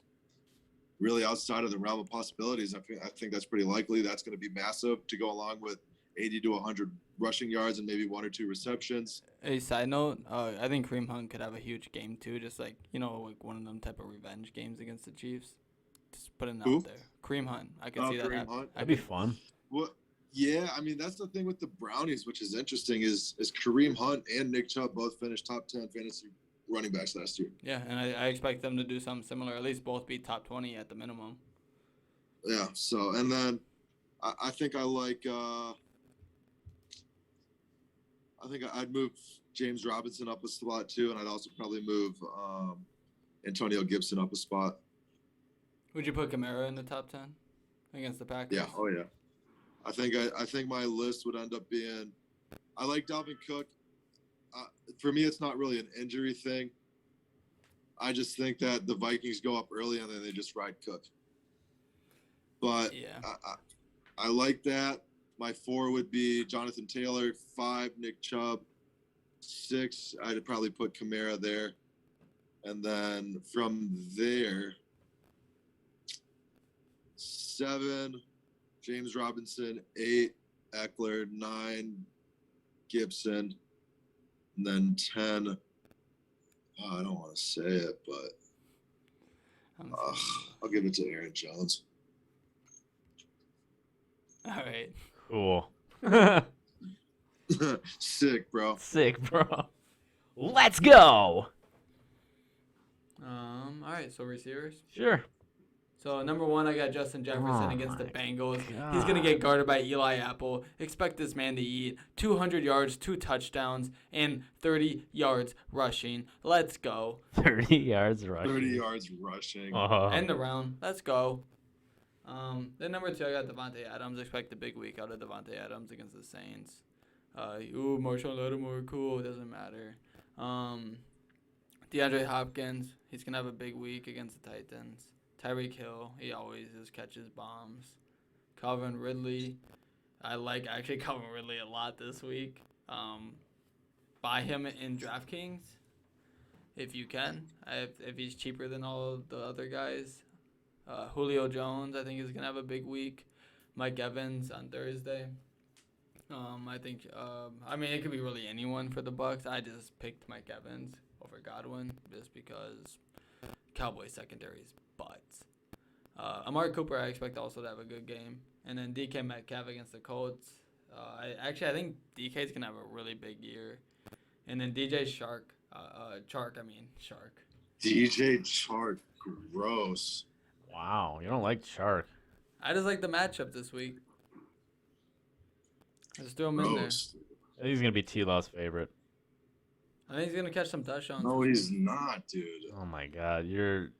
really outside of the realm of possibilities. I think that's pretty likely. That's going to be massive to go along with 80 to 100 rushing yards and maybe 1 or 2 receptions. A side note, I think Kareem Hunt could have a huge game too, just like one of them type of revenge games against the Chiefs. Just putting it out there. Kareem Hunt, I could see that happen. That'd be fun. Well, yeah, I mean that's the thing with the Brownies, which is interesting, is Kareem Hunt and Nick Chubb both finished top 10 fantasy running backs last year. Yeah, and I expect them to do something similar, at least both be top 20 at the minimum. Yeah, so, and then I think I like I'd move James Robinson up a spot too, and I'd also probably move Antonio Gibson up a spot. Would you put Kamara in the top 10 against the Packers? Yeah, oh yeah. I think my list would end up being, I like Dalvin Cook. For me, it's not really an injury thing. I just think that the Vikings go up early and then they just ride Cook. But yeah. I like that. My 4 would be Jonathan Taylor. 5, Nick Chubb. 6, I'd probably put Kamara there. And then from there, 7, James Robinson. 8, Eckler. 9, Gibson. And then 10, I don't want to say it, but I'll give it to Aaron Jones. All right. Cool. Sick, bro. Sick, bro. Let's go. All right, so receivers? Sure. So, number 1, I got Justin Jefferson against the Bengals. God. He's going to get guarded by Eli Apple. Expect this man to eat 200 yards, 2 touchdowns, and 30 yards rushing. Let's go. 30 yards rushing. 30 yards rushing. End the round. Let's go. Then number 2, I got Devontae Adams. Expect a big week out of Devontae Adams against the Saints. Marshawn Lattimore, cool. It doesn't matter. DeAndre Hopkins, he's going to have a big week against the Titans. Tyreek Hill, he always just catches bombs. Calvin Ridley, I like actually Calvin Ridley a lot this week. Buy him in DraftKings. if you can. If he's cheaper than all the other guys. Julio Jones, I think, is going to have a big week. Mike Evans on Thursday. I think, it could be really anyone for the Bucs. I just picked Mike Evans over Godwin just because Cowboys secondary is butts. Amari Cooper, I expect also to have a good game. And then DK Metcalf against the Colts. I think DK's going to have a really big year. And then DJ Chark. DJ Chark, gross. Wow, you don't like Chark. I just like the matchup this week. Just throw him in there. I think he's going to be T-Law's favorite. I think he's going to catch some touchdowns. No, he's not, dude. Oh, my God. You're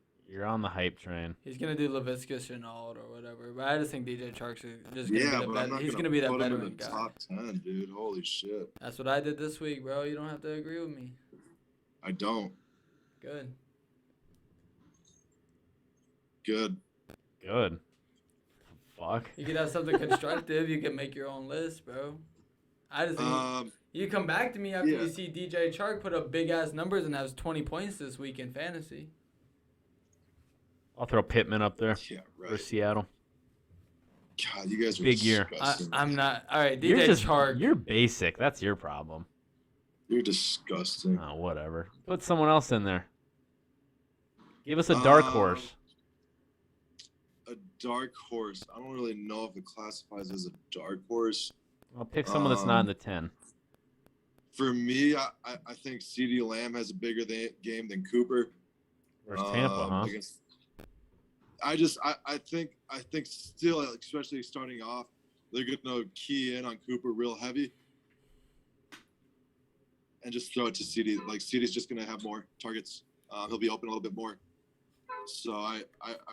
on the hype train. He's going to do Laviska Shenault or whatever. But I just think DJ Chark's just going to be the he's going to be that veteran guy. Top 10, dude. Holy shit. That's what I did this week, bro. You don't have to agree with me. I don't. Good. Fuck. You could have something constructive. You can make your own list, bro. I just think you come back to me after you see DJ Chark put up big-ass numbers and has 20 points this week in fantasy. I'll throw Pittman up there for Seattle. God, you guys are big year. I'm not. All right, DJ Chark. You're basic. That's your problem. You're disgusting. Oh, whatever. Put someone else in there. Give us a dark horse. A dark horse. I don't really know if it classifies as a dark horse. I'll pick someone that's not in the 10. For me, I think CeeDee Lamb has a bigger game than Cooper. Versus Tampa, huh? I think still, especially starting off, they're going to key in on Cooper real heavy and just throw it to CeeDee. Like, CeeDee's just going to have more targets. He'll be open a little bit more. So I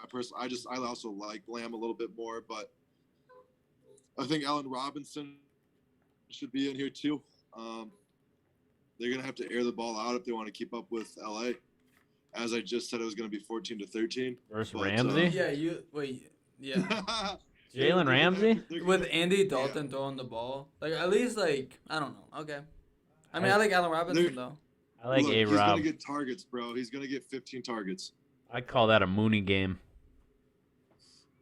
personally, I also like Lamb a little bit more, but I think Allen Robinson should be in here too. They're going to have to air the ball out if they want to keep up with LA. As I just said, it was going to be 14-13. Versus Ramsey? Jalen Ramsey? With Andy Dalton throwing the ball. Like, at least, I don't know. Okay. I like Allen Robinson, though. I like A-Rob. He's going to get targets, bro. He's going to get 15 targets. I'd call that a Mooney game.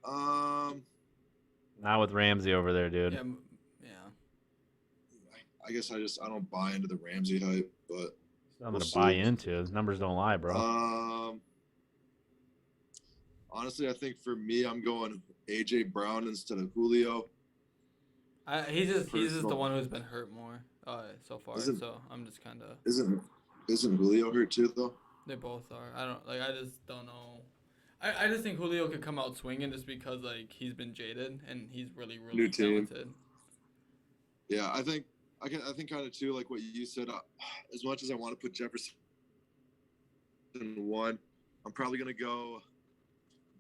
Not with Ramsey over there, dude. Yeah. I guess I don't buy into the Ramsey hype, but it's nothing to buy into. His numbers don't lie, bro. Honestly, I think for me, I'm going AJ Brown instead of Julio. He's just the one who's been hurt more so far. So I'm just kind of. Isn't Julio hurt too, though? They both are. I just don't know. I just think Julio could come out swinging just because he's been jaded and he's really new team. talented. Yeah, I think kind of too, like what you said. As much as I want to put Jefferson in 1, I'm probably gonna go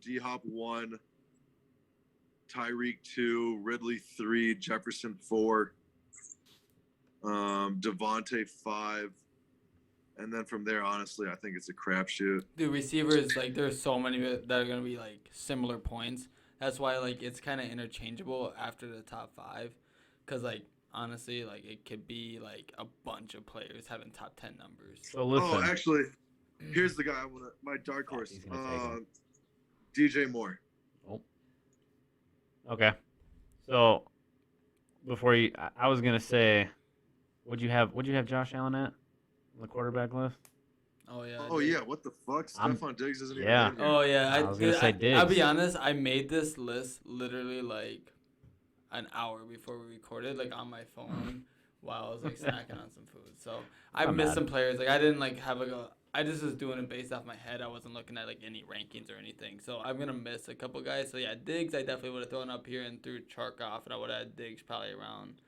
D-Hop 1, Tyreek 2, Ridley 3, Jefferson 4, Devontae 5. And then from there, honestly, I think it's a crapshoot. The receivers, there's so many that are going to be, similar points. That's why, it's kind of interchangeable after the top 5. Because, honestly, it could be, a bunch of players having top 10 numbers. So, listen. Oh, actually, here's the guy I want to, my dark horse. DJ Moore. Oh. Okay. So, before you, I was going to say, what'd you have Josh Allen at? On the quarterback list? Oh, yeah. Oh, yeah. What the fuck? Stephon Diggs isn't even in here. Oh, yeah. I was going to say Diggs. I'll be honest. I made this list literally, an hour before we recorded, on my phone while I was, snacking on some food. So, I missed some players. I didn't, have I just was doing it based off my head. I wasn't looking at, any rankings or anything. So, I'm going to miss a couple guys. So, yeah, Diggs I definitely would have thrown up here and threw Chark off. And I would have had Diggs probably around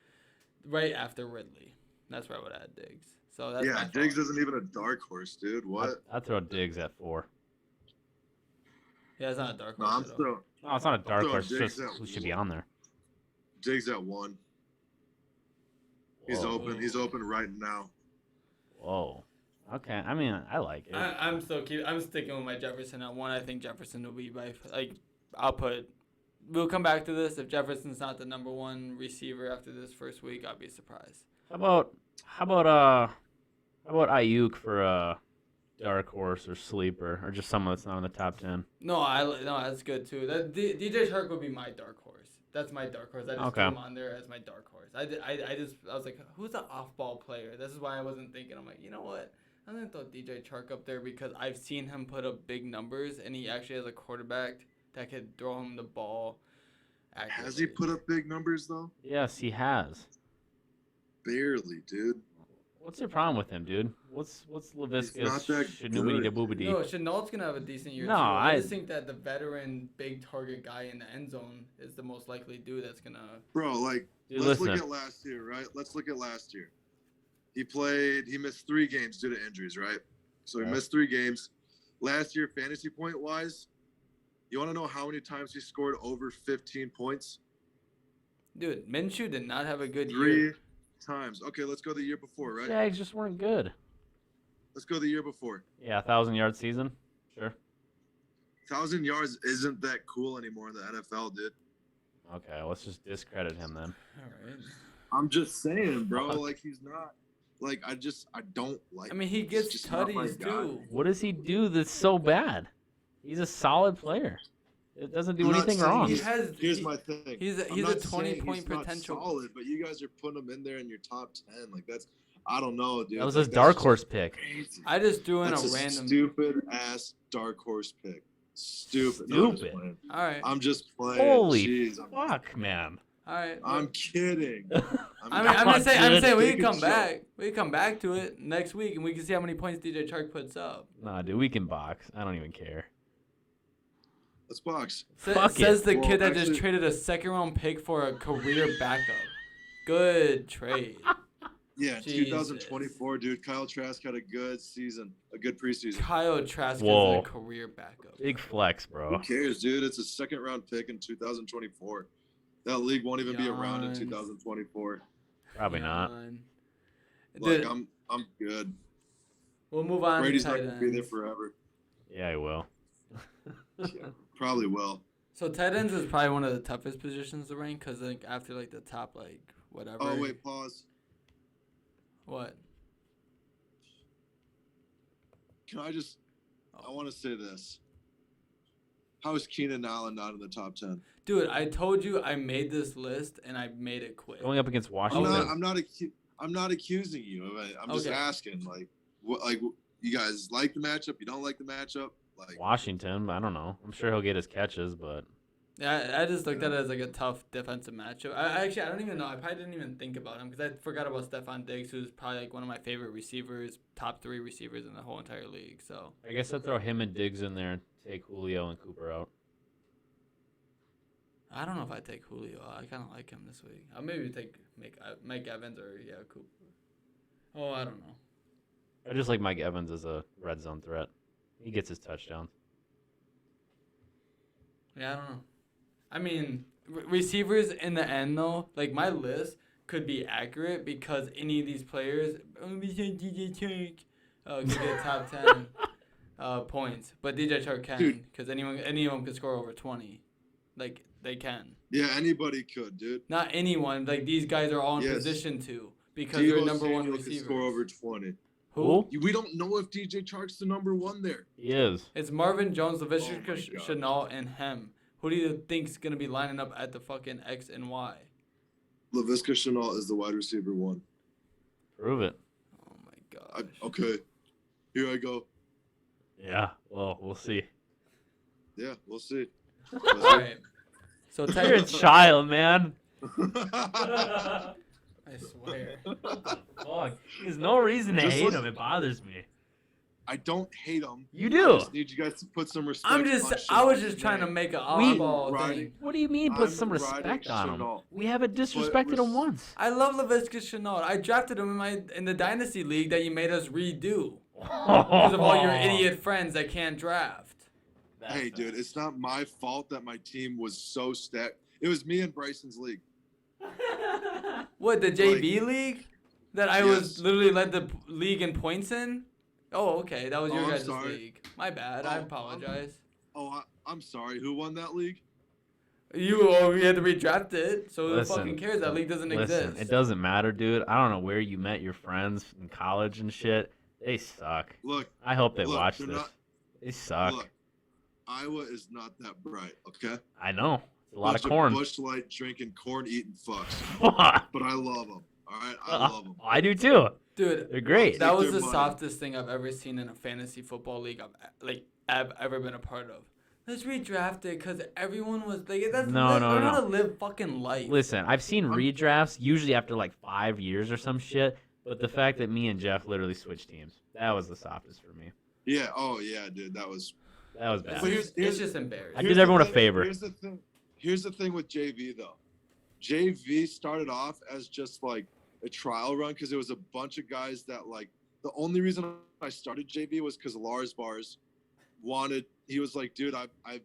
right after Ridley. That's where I would have had Diggs. So that's Diggs isn't even a dark horse, dude. What? I'd throw Diggs at 4. Yeah, it's not a dark horse. No, it's not a dark horse. It's just who should be on there. Diggs at 1. He's open. He's open right now. Whoa. Okay. I like it. I'm sticking with my Jefferson at 1. I think Jefferson will be we'll come back to this. If Jefferson's not the number 1 receiver after this first week, I'll be surprised. How about Ayuk for dark horse or sleeper or just someone that's not in the top 10? No, that's good too. DJ Chark would be my dark horse. That's my dark horse. I just threw him on there as my dark horse. I was like, who's the off-ball player? This is why I wasn't thinking. I'm like, you know what? I'm gonna throw DJ Chark up there because I've seen him put up big numbers, and he actually has a quarterback that could throw him the ball accurately. Has he put up big numbers though? Yes, he has. Barely, dude. What's your problem with him, dude? What's Laviscus? not that good. No, Chenault's gonna have a decent year No, too. I just think that the veteran big target guy in the end zone is the most likely dude that's gonna. Bro, like let's look at last year, right? Let's look at last year. He missed 3 games due to injuries, right? So he missed 3 games. Last year, fantasy point wise, you want to know how many times he scored over 15 points? Dude, Minshew did not have a good 3 year. times. Okay, let's go the year before, right? Jags just weren't good. Let's go the year before. Yeah, 1,000-yard season. Sure. 1,000 yards isn't that cool anymore in the NFL, dude. Okay, let's just discredit him then. All right. I'm just saying, bro. Like he's not. Like I don't like. I mean, he gets tutties too. What does he do that's so bad? He's a solid player. It doesn't do anything wrong. Here's my thing. He's a 20-point potential. Not solid, but you guys are putting him in there in your top 10. Like that's. I don't know, dude. That was his dark horse pick. Crazy. I just threw in That's a random stupid ass dark horse pick. Stupid. Stupid. All right. I'm just playing. Holy Jeez, fuck, man. All right. I'm kidding. I'm saying we can come back. We can come back to it next week, and we can see how many points DJ Chark puts up. Nah, dude, we can box. I don't even care. Let's box. Says the kid that just traded a 2nd-round pick for a career backup. Good trade. Yeah, Jesus. 2024, dude. Kyle Trask had a good season, a good preseason. Kyle Trask is a career backup. Big flex, bro. Who cares, dude? It's a 2nd-round pick in 2024. That league won't even be around in 2024. Probably not. Like I'm good. We'll move on. Brady's to not tight gonna be there ends. forever. Yeah, he will. Yeah, probably will. So tight ends is probably one of the toughest positions to rank because like after like the top like whatever. Oh wait, pause. What? Can I just? I want to say this. How is Keenan Allen not in the top 10? Dude, I told you I made this list and I made it quick. Going up against Washington. I'm not accusing you of it. I'm just asking. Like, what? Like, you guys like the matchup? You don't like the matchup? Like Washington, I don't know. I'm sure he'll get his catches, but yeah, I just looked at it as like a tough defensive matchup. I don't even know. I probably didn't even think about him because I forgot about Stephon Diggs, who's probably like one of my favorite receivers, top 3 receivers in the whole entire league. So I guess I'd throw him and Diggs in there and take Julio and Cooper out. I don't know if I take Julio. I kind of like him this week. I'll maybe take Mike Evans or Cooper. Oh, I don't know. I just like Mike Evans as a red zone threat. He gets his touchdowns. Yeah, I don't know. I mean, receivers in the end, though, like my list could be accurate because any of these players, could get top 10 points. But DJ Chark can because any of them could score over 20. Like, they can. Yeah, anybody could, dude. Not anyone. Like, these guys are all in position to because Deebo they're number 1 Samuel receivers. could score over 20. Who? We don't know if DJ Chark's the number 1 there. He is. It's Marvin Jones, Lavisca Chenault, and Hem. Who do you think's going to be lining up at the fucking X and Y? Lavisca Chenault is the wide receiver 1. Prove it. Oh, my God. Okay. Here I go. Yeah, well, we'll see. Yeah, we'll see. All right. So You're a child, man. I swear. Fuck. There's no reason to hate him. It bothers me. I don't hate him. You do. I just need you guys to put some respect. I was just trying to make an oddball thing. What do you mean put some respect on him? We haven't disrespected him once. I love Lavisca Chenault. I drafted him in the Dynasty League that you made us redo. Because of all your idiot friends that can't draft. Hey, dude, it's not my fault that my team was so stacked. It was me and Bryson's league. What, the JV league? That I was literally led the league in points in? Oh, okay. That was your guys' league. My bad. I apologize. I'm sorry. Who won that league? You had to redraft it. So who fucking cares? That league doesn't exist. It doesn't matter, dude. I don't know where you met your friends in college and shit. They suck. Look, I hope they watch they're this. not- They suck. Look, Iowa is not that bright, okay? I know. It's a lot Bunch of corn. Bush Light drinking, corn eating fucks. Fuck. But I love them. All right, I love them. I do too. Dude, They're great. that was their the money. softest thing I've ever seen in a fantasy football league I've ever been a part of. Let's redraft it because everyone was like, that's No. learn how to live fucking life. Listen, I've seen redrafts usually after like 5 years or some shit, but the fact that me and Jeff literally switched teams, that was the softest for me. Yeah, oh yeah, dude, that was bad. But It's just embarrassing. I did everyone a favor. Here's the thing with JV though. JV started off as just like a trial run because there was a bunch of guys that like the only reason I started JV was because Lars Bars he was like, dude, I've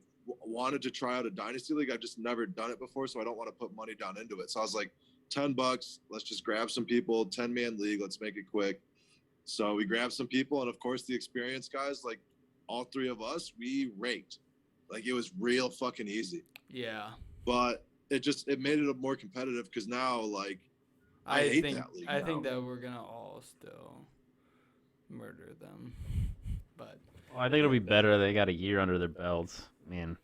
wanted to try out a dynasty league. I've just never done it before, so I don't want to put money down into it. So I was like, $10, let's just grab some people, 10-man league, let's make it quick. So we grabbed some people, and of course the experienced guys, like all three of us, we raked. Like it was real fucking easy. Yeah. But it made it more competitive because now like I hate that league. I think that we're gonna all still murder them. But I think it'll be better. They got a year under their belts. Man.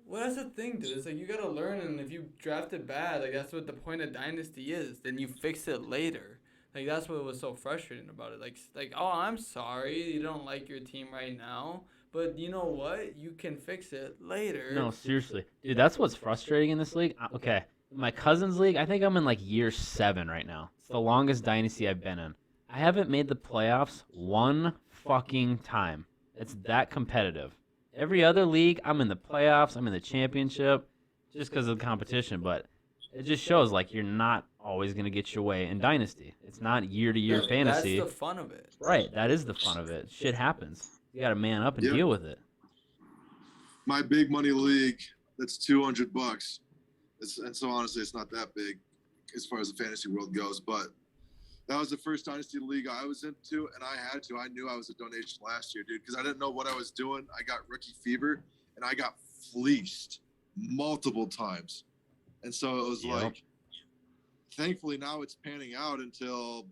Well, that's the thing, dude. It's like you gotta learn, and if you drafted bad, like that's what the point of dynasty is. Then you fix it later. Like that's what was so frustrating about it. Like oh, I'm sorry you don't like your team right now, but you know what? You can fix it later. No, seriously, dude. That's what's frustrating in this league. Okay, my cousin's league. I think I'm in like year 7 right now. It's the longest dynasty I've been in. I haven't made the playoffs one fucking time. It's that competitive. Every other league, I'm in the playoffs, I'm in the championship, just because of the competition. But it just shows like you're not always gonna get your way in dynasty. It's not year-to-year fantasy. That's the fun of it. Right, that is the fun of it. Shit happens. You gotta man up and deal with it. My big money league, that's $200. And so honestly, it's not that big as far as the fantasy world goes, but that was the first dynasty league I was into, and I had to. I knew I was a donation last year, dude, because I didn't know what I was doing. I got rookie fever, and I got fleeced multiple times. And so it was like, thankfully now it's panning out until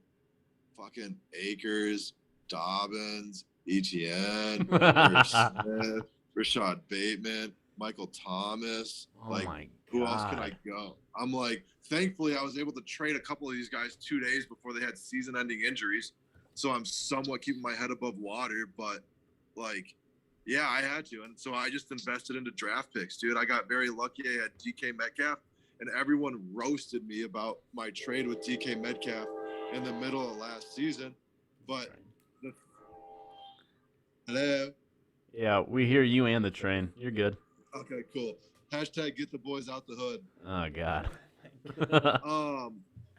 fucking Akers, Dobbins, Etienne, Smith, Rashad Bateman, Michael Thomas. Oh my God. Who else can I go? I'm like, thankfully, I was able to trade a couple of these guys 2 days before they had season-ending injuries. So I'm somewhat keeping my head above water. But, like, yeah, I had to. And so I just invested into draft picks, dude. I got very lucky. I had DK Metcalf, and everyone roasted me about my trade with DK Metcalf in the middle of last season. But hello? Yeah, we hear you and the train. You're good. Okay, cool. Hashtag get the boys out the hood. Oh, God.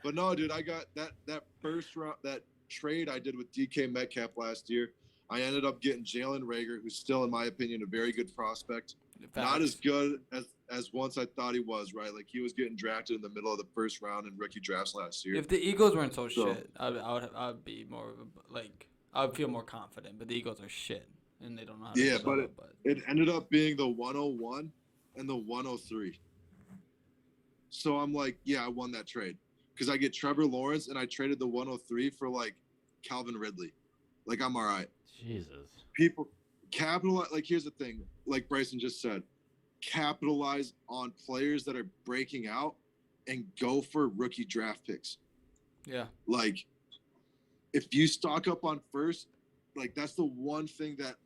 But no, dude, I got that first round, that trade I did with DK Metcalf last year. I ended up getting Jalen Reagor, who's still, in my opinion, a very good prospect. Not as good as once I thought he was, right? Like he was getting drafted in the middle of the first round in rookie drafts last year. If the Eagles weren't so shit, I'd be more of a, like, I would feel more confident. But the Eagles are shit, and they don't know how to but it ended up being the 101 and the 103. So I'm like, yeah, I won that trade because I get Trevor Lawrence and I traded the 103 for like Calvin Ridley. Like I'm all right. Jesus. People capitalize. Like here's the thing. Like Bryson just said, capitalize on players that are breaking out and go for rookie draft picks. Yeah. Like if you stock up on first, like that's the one thing that,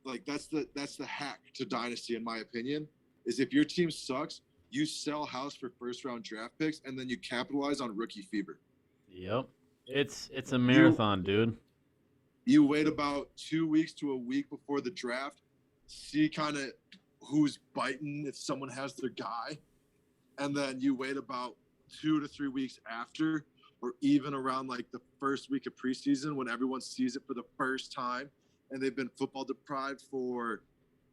like that's the hack to dynasty in my opinion. Is if your team sucks, you sell house for first round draft picks and then you capitalize on rookie fever. Yep. It's a marathon, dude. You wait about 2 weeks to a week before the draft, see kind of who's biting if someone has their guy, and then you wait about 2 to 3 weeks after, or even around like the first week of preseason when everyone sees it for the first time and they've been football deprived for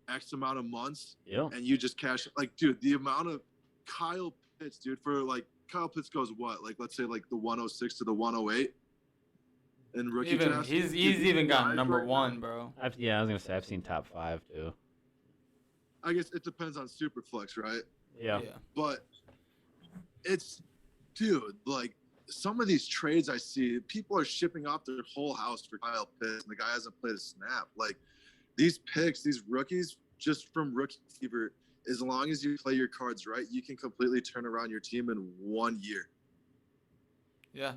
X amount of months, and you just cash. Like, dude, the amount of Kyle Pitts, dude, for like Kyle Pitts goes what? Like, let's say like the 106 to the 108. And rookie draft, he's even got number one, bro. I was gonna say I've seen top 5 too. I guess it depends on Superflex, right? Yeah. But it's, dude, like some of these trades I see, people are shipping off their whole house for Kyle Pitts, and the guy hasn't played a snap. Like these picks, these rookies, just from rookie fever, as long as you play your cards right, you can completely turn around your team in 1 year. Yeah.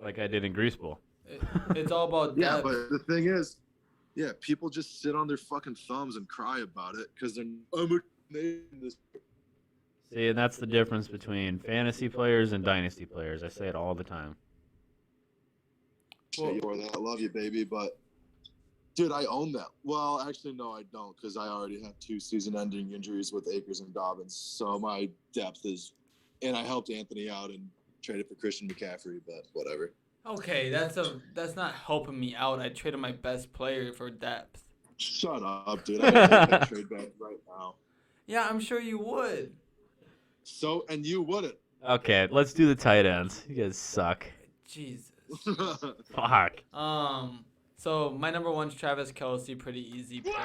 Like I did in Greaseball. It's all about depth. Yeah, but the thing is, yeah, people just sit on their fucking thumbs and cry about it because they're this. See, and that's the difference between fantasy players and dynasty players. I say it all the time. Well, I love you, baby, but dude, I own that. Well, actually, no, I don't, because I already had 2 season-ending injuries with Akers and Dobbins, so my depth is. And I helped Anthony out and traded for Christian McCaffrey, but whatever. Okay, that's not helping me out. I traded my best player for depth. Shut up, dude. I would take that trade back right now. Yeah, I'm sure you would. So, and you wouldn't. Okay, let's do the tight ends. You guys suck. Jesus. Fuck. So my number one's Travis Kelce, pretty easy pick.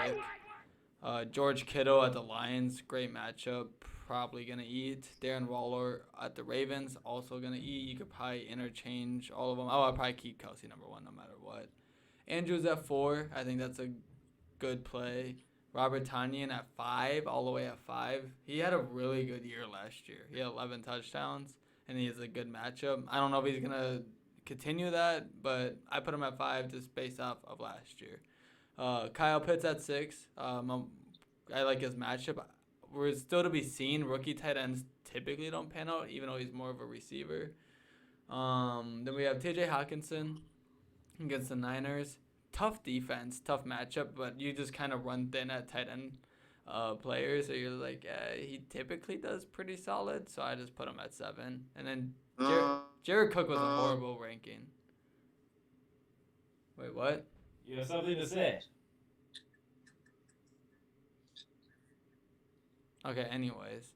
George Kittle at the Lions, great matchup. Probably gonna eat. Darren Waller at the Ravens, also gonna eat. You could probably interchange all of them. Oh, I'll probably keep Kelce number 1 no matter what. Andrews at 4, I think that's a good play. Robert Tonyan at 5, all the way at 5. He had a really good year last year. He had 11 touchdowns, and he has a good matchup. I don't know if he's gonna continue that, but I put him at 5 just based off of last year. Kyle Pitts at 6. I like his matchup. We're still to be seen. Rookie tight ends typically don't pan out, even though he's more of a receiver. Then we have TJ Hawkinson against the Niners. Tough defense, tough matchup, but you just kind of run thin at tight end players. So you're like, he typically does pretty solid. So I just put him at 7. And then Jared Cook was a horrible ranking. Wait, what? You have something to say. Okay, anyways.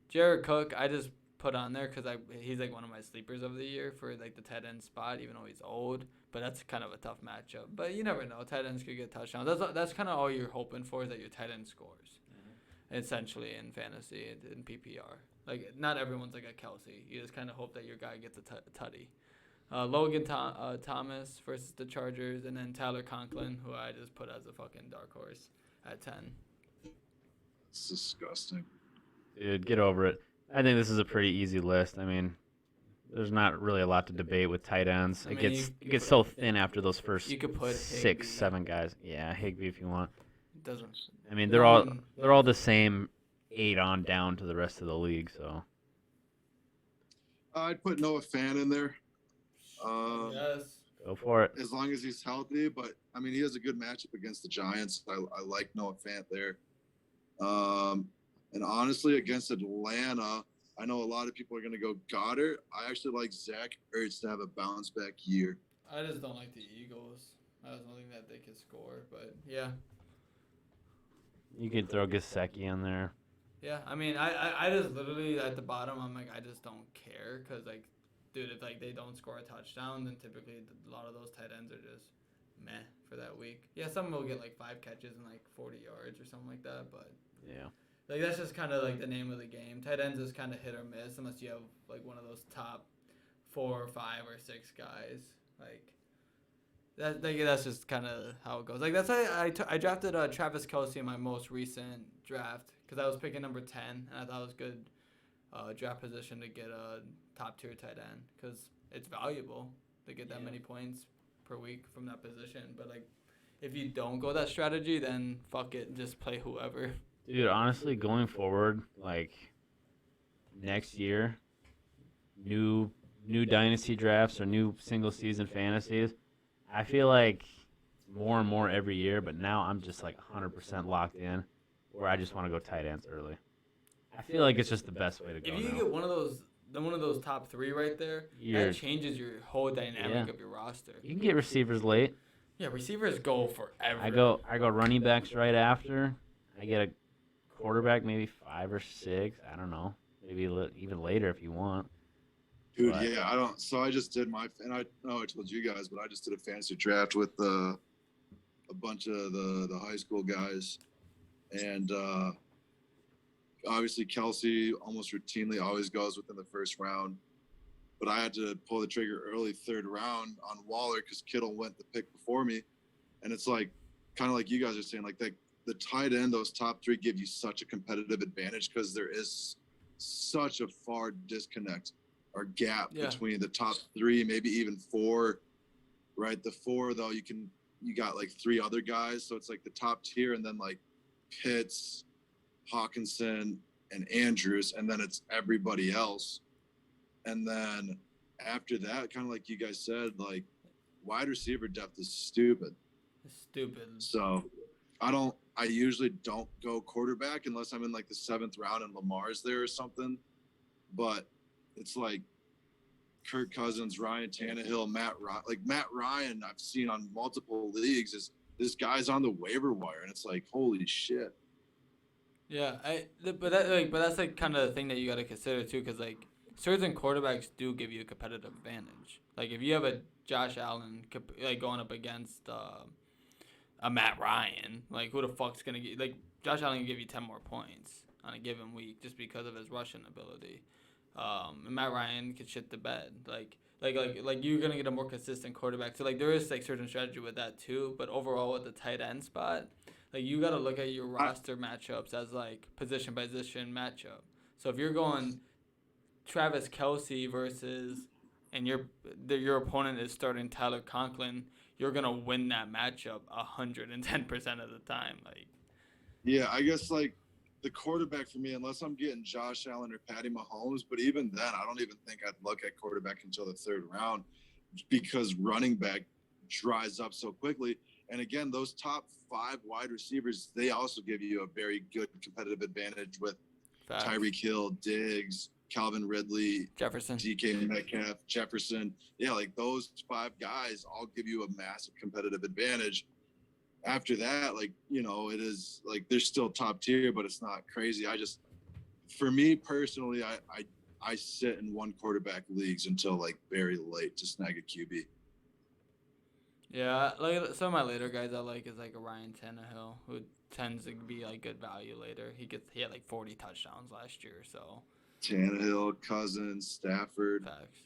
Jared Cook, I just put on there because he's like one of my sleepers of the year for like the tight end spot, even though he's old. But that's kind of a tough matchup. But you never know. Tight ends could get touchdowns. That's kind of all you're hoping for, is that your tight end scores, essentially, in fantasy and in PPR. Like, not everyone's like a Kelsey. You just kind of hope that your guy gets a tutty. Logan Thomas versus the Chargers, and then Tyler Conklin, who I just put as a fucking dark horse at 10. It's disgusting. Dude, get over it. I think this is a pretty easy list. I mean, there's not really a lot to debate with tight ends. It gets so thin after those first you could put 6, 7 guys. Yeah, Higbee if you want. It doesn't. I mean, they're all the same 8 on down to the rest of the league. So I'd put Noah Fant in there. Yes. Go for it. As long as he's healthy, but I mean, he has a good matchup against the Giants. I like Noah Fant there. And honestly, against Atlanta, I know a lot of people are going to go Goddard. I actually like Zach Ertz to have a bounce back year. I just don't like the Eagles. I just don't think that they can score, but yeah. You could throw Gesicki in there. Yeah, I mean, I just literally at the bottom, I'm like, I just don't care because, like, dude, if like they don't score a touchdown, then typically a lot of those tight ends are just meh for that week. Yeah, some will get like 5 catches and like 40 yards or something like that, but yeah, like that's just kind of like the name of the game. Tight ends is kind of hit or miss unless you have like one of those top 4 or 5 or 6 guys. Like that, that's just kind of how it goes. Like that's why I drafted Travis Kelce in my most recent draft because I was picking number 10 and I thought it was good draft position to get a top tier tight end because it's valuable to get that many points per week from that position. But like, if you don't go that strategy, then fuck it, just play whoever. Dude, honestly, going forward, like next year, new dynasty drafts or new single season fantasies, I feel like more and more every year. But now I'm just like 100% locked in, where I just want to go tight ends early. I feel like it's just the best way to go. If you get one of those top 3 right there, that changes your whole dynamic of your roster. You can get receivers late. Yeah, receivers go forever. I go running backs right after. I get a quarterback maybe 5 or 6. I don't know. Maybe even later if you want. Dude, yeah, I don't. So I just did and I know I told you guys, but I just did a fantasy draft with a bunch of the high school guys, and obviously Kelce almost routinely always goes within the first round. but I had to pull the trigger early 3rd round on Waller because Kittle went the pick before me. And it's like, kind of like you guys are saying, like the tight end, those top 3 give you such a competitive advantage because there is such a far disconnect or gap between the top 3, maybe even 4, right? The 4, though, you got like 3 other guys. So it's like the top tier and then like Pitts, Hawkinson, and Andrews, and then it's everybody else. And then after that, kind of like you guys said, like wide receiver depth is stupid. So I usually don't go quarterback unless I'm in like the 7th round and Lamar's there or something. But it's like Kirk Cousins, Ryan Tannehill, Matt Ryan, I've seen on multiple leagues is this guy's on the waiver wire, and it's like, holy shit. Yeah, but that's like kind of the thing that you got to consider too, because like certain quarterbacks do give you a competitive advantage. Like if you have a Josh Allen like going up against a Matt Ryan, like who the fuck's gonna get, like Josh Allen can give you 10 more points on a given week just because of his rushing ability. And Matt Ryan could shit the bed. Like you're gonna get a more consistent quarterback. So like there is like certain strategy with that too. But overall with the tight end spot, like you gotta look at your roster matchups as like position by position matchup. So if you're going Travis Kelce versus and your opponent is starting Tyler Conklin, you're gonna win that matchup 110% of the time. Like, yeah, I guess like the quarterback for me, unless I'm getting Josh Allen or Patty Mahomes, but even then, I don't even think I'd look at quarterback until the 3rd round because running back dries up so quickly. And again, those top 5 wide receivers, they also give you a very good competitive advantage with Tyreek Hill, Diggs, Calvin Ridley, Jefferson, DK Metcalf, Jefferson. Yeah, like those 5 guys all give you a massive competitive advantage. After that, like, you know, it is like they're still top tier, but it's not crazy. For me personally, I sit in 1 quarterback leagues until like very late to snag a QB. Yeah, like some of my later guys I like is like a Ryan Tannehill, who tends to be like good value later. He had like 40 touchdowns last year, so. Tannehill, Cousins, Stafford. Facts.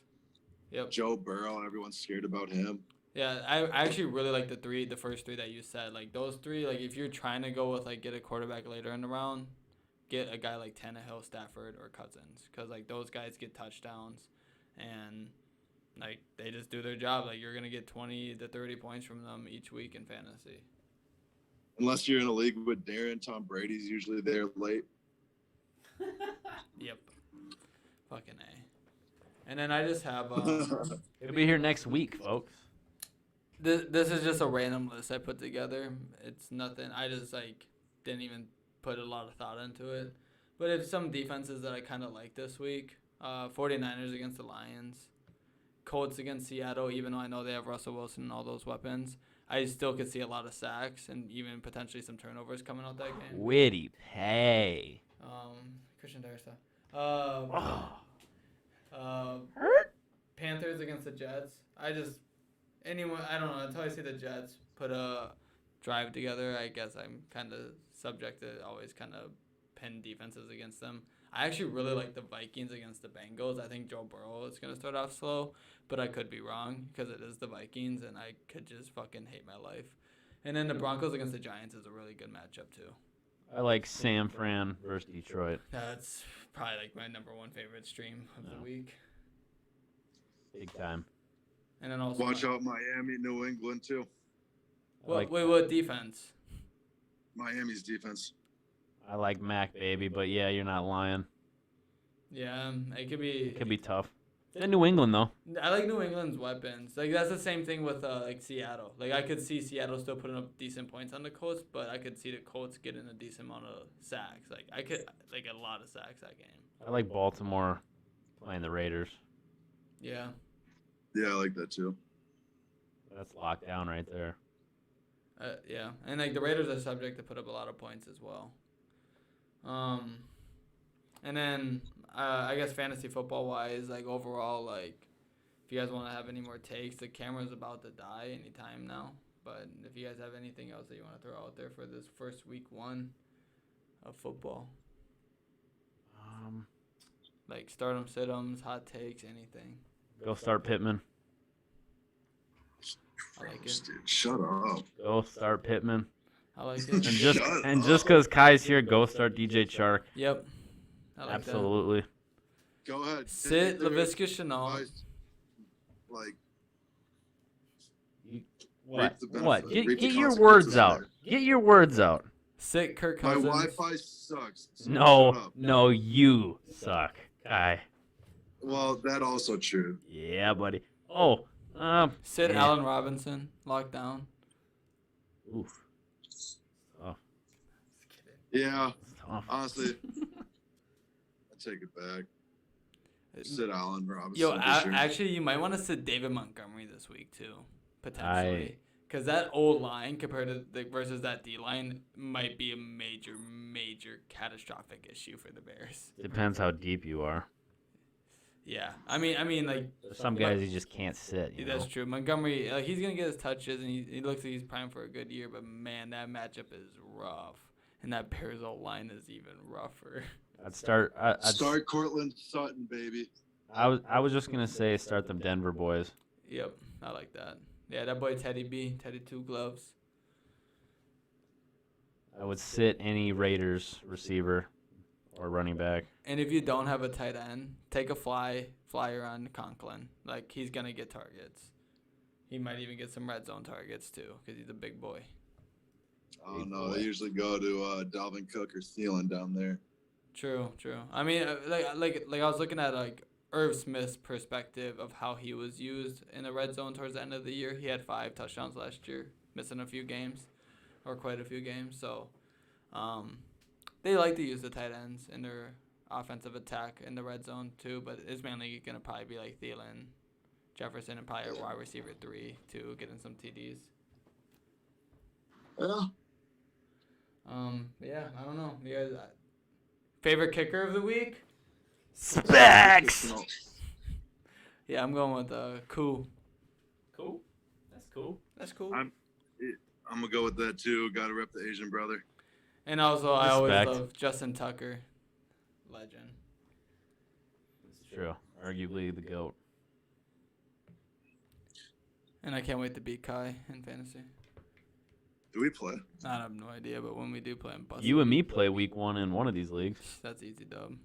Yep. Joe Burrow, everyone's scared about him. Yeah, I actually really like the first 3 that you said. Like those 3, like if you're trying to go with like get a quarterback later in the round, get a guy like Tannehill, Stafford, or Cousins, because like those guys get touchdowns, and like they just do their job. Like you're gonna get 20 to 30 points from them each week in fantasy. Unless you're in a league with Darren, Tom Brady's usually there late. Yep. Fucking A. And then I just have He'll be here next week, folks. This is just a random list I put together. It's nothing. I just like didn't even put a lot of thought into it. But if some defenses that I kind of like this week, 49ers against the Lions, Colts against Seattle, even though I know they have Russell Wilson and all those weapons, I still could see a lot of sacks and even potentially some turnovers coming out that game. Witty pay. Christian Darrisaw. Panthers against the Jets. I don't know, until I see the Jets put a drive together, I guess I'm kind of subject to always kind of pin defenses against them. I actually really like the Vikings against the Bengals. I think Joe Burrow is going to start off slow, but I could be wrong because it is the Vikings, and I could just fucking hate my life. And then the Broncos against the Giants is a really good matchup, too. I like San Fran versus Detroit. That's probably like my number 1 favorite stream of the week. Big time. And then also watch out Miami, New England too. What defense? Miami's defense. I like Mac, baby, but yeah, you're not lying. Yeah, it could be tough. In New England though. I like New England's weapons. Like that's the same thing with like Seattle. Like I could see Seattle still putting up decent points on the Colts, but I could see the Colts getting a decent amount of sacks. Like I could like a lot of sacks that game. I like Baltimore playing the Raiders. Yeah. Yeah, I like that too. That's locked down right there. Yeah, and like the Raiders are subject to put up a lot of points as well. And then I guess fantasy football wise, like overall, like if you guys want to have any more takes, the camera's about to die anytime now. But if you guys have anything else that you want to throw out there for this first week 1 of football, like stardom, sit-ems, hot takes, anything. Go start Pittman. I like it. Dude, shut up. Go start Pittman. I like it. And just because Kai's here, go start DJ Chark. Yep. I like Absolutely. Go ahead. Sit Laviska Shenault. Like, What? Get your words out. Get your words out. Sit Kirk my Cousins. Wi-Fi sucks. So No, you suck, Kai. Well, that also true. Yeah, buddy. Oh, Sit yeah. Allen Robinson. Locked down. Oof. Oh, Yeah. tough. Honestly, I take it back. Sit Allen Robinson. Yo, for sure. actually, you might want to sit David Montgomery this week too, potentially, because that O line compared to versus that D line might be a major catastrophic issue for the Bears. Depends how deep you are. Yeah, I mean, like There's some guys you just can't sit. You that's know? true. Montgomery, he's gonna get his touches, and he looks like he's primed for a good year. But man, that matchup is rough, and that Bears O line is even rougher. I'd start. Start Cortland Sutton, baby. I was just gonna say start them Denver boys. Yep, I like that. Yeah, that boy Teddy Two Gloves. I would sit any Raiders receiver or running back. And if you don't have a tight end, take a flyer on Conklin. Like, he's going to get targets. He might even get some red zone targets, too, because he's a big boy. Oh, no. They usually go to Dalvin Cook or Thielen down there. True. I mean, like I was looking at, like, Irv Smith's perspective of how he was used in the red zone towards the end of the year. He had 5 touchdowns last year, missing a few games, or quite a few games. So, they like to use the tight ends in their offensive attack in the red zone too, but it's mainly going to probably be like Thielen, Jefferson, and probably a wide receiver 3 to get in some TDs. Yeah. Yeah, I don't know. You guys, favorite kicker of the week? Specs! Yeah, I'm going with Cool. Cool. That's cool. That's cool. I'm going to go with that too. Got to rep the Asian brother. And also, I always Respect. love Justin Tucker. Legend. It's true. Arguably the GOAT. And I can't wait to beat Kai in fantasy. Do we play? I have no idea, but when we do play, I'm busting. You and me play week 1 in one of these leagues. That's easy, dub.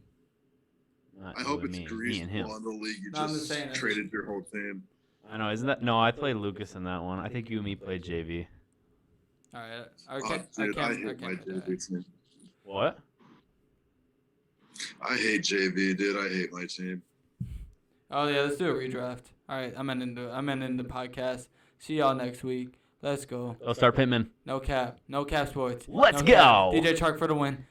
Not I you hope and it's me and greaseball in the league. You No, I'm just just saying, traded your whole team. I know, isn't that? No, I played Lucas in that one. I think you and me played JV. All right. I hate my JV team. What? I hate JV, dude. I hate my team. Oh yeah, let's do a redraft. All right, I'm ending the podcast. See y'all next week. Let's go. Go start Pittman. No cap sports. Let's No go. cap. DJ Chark for the win.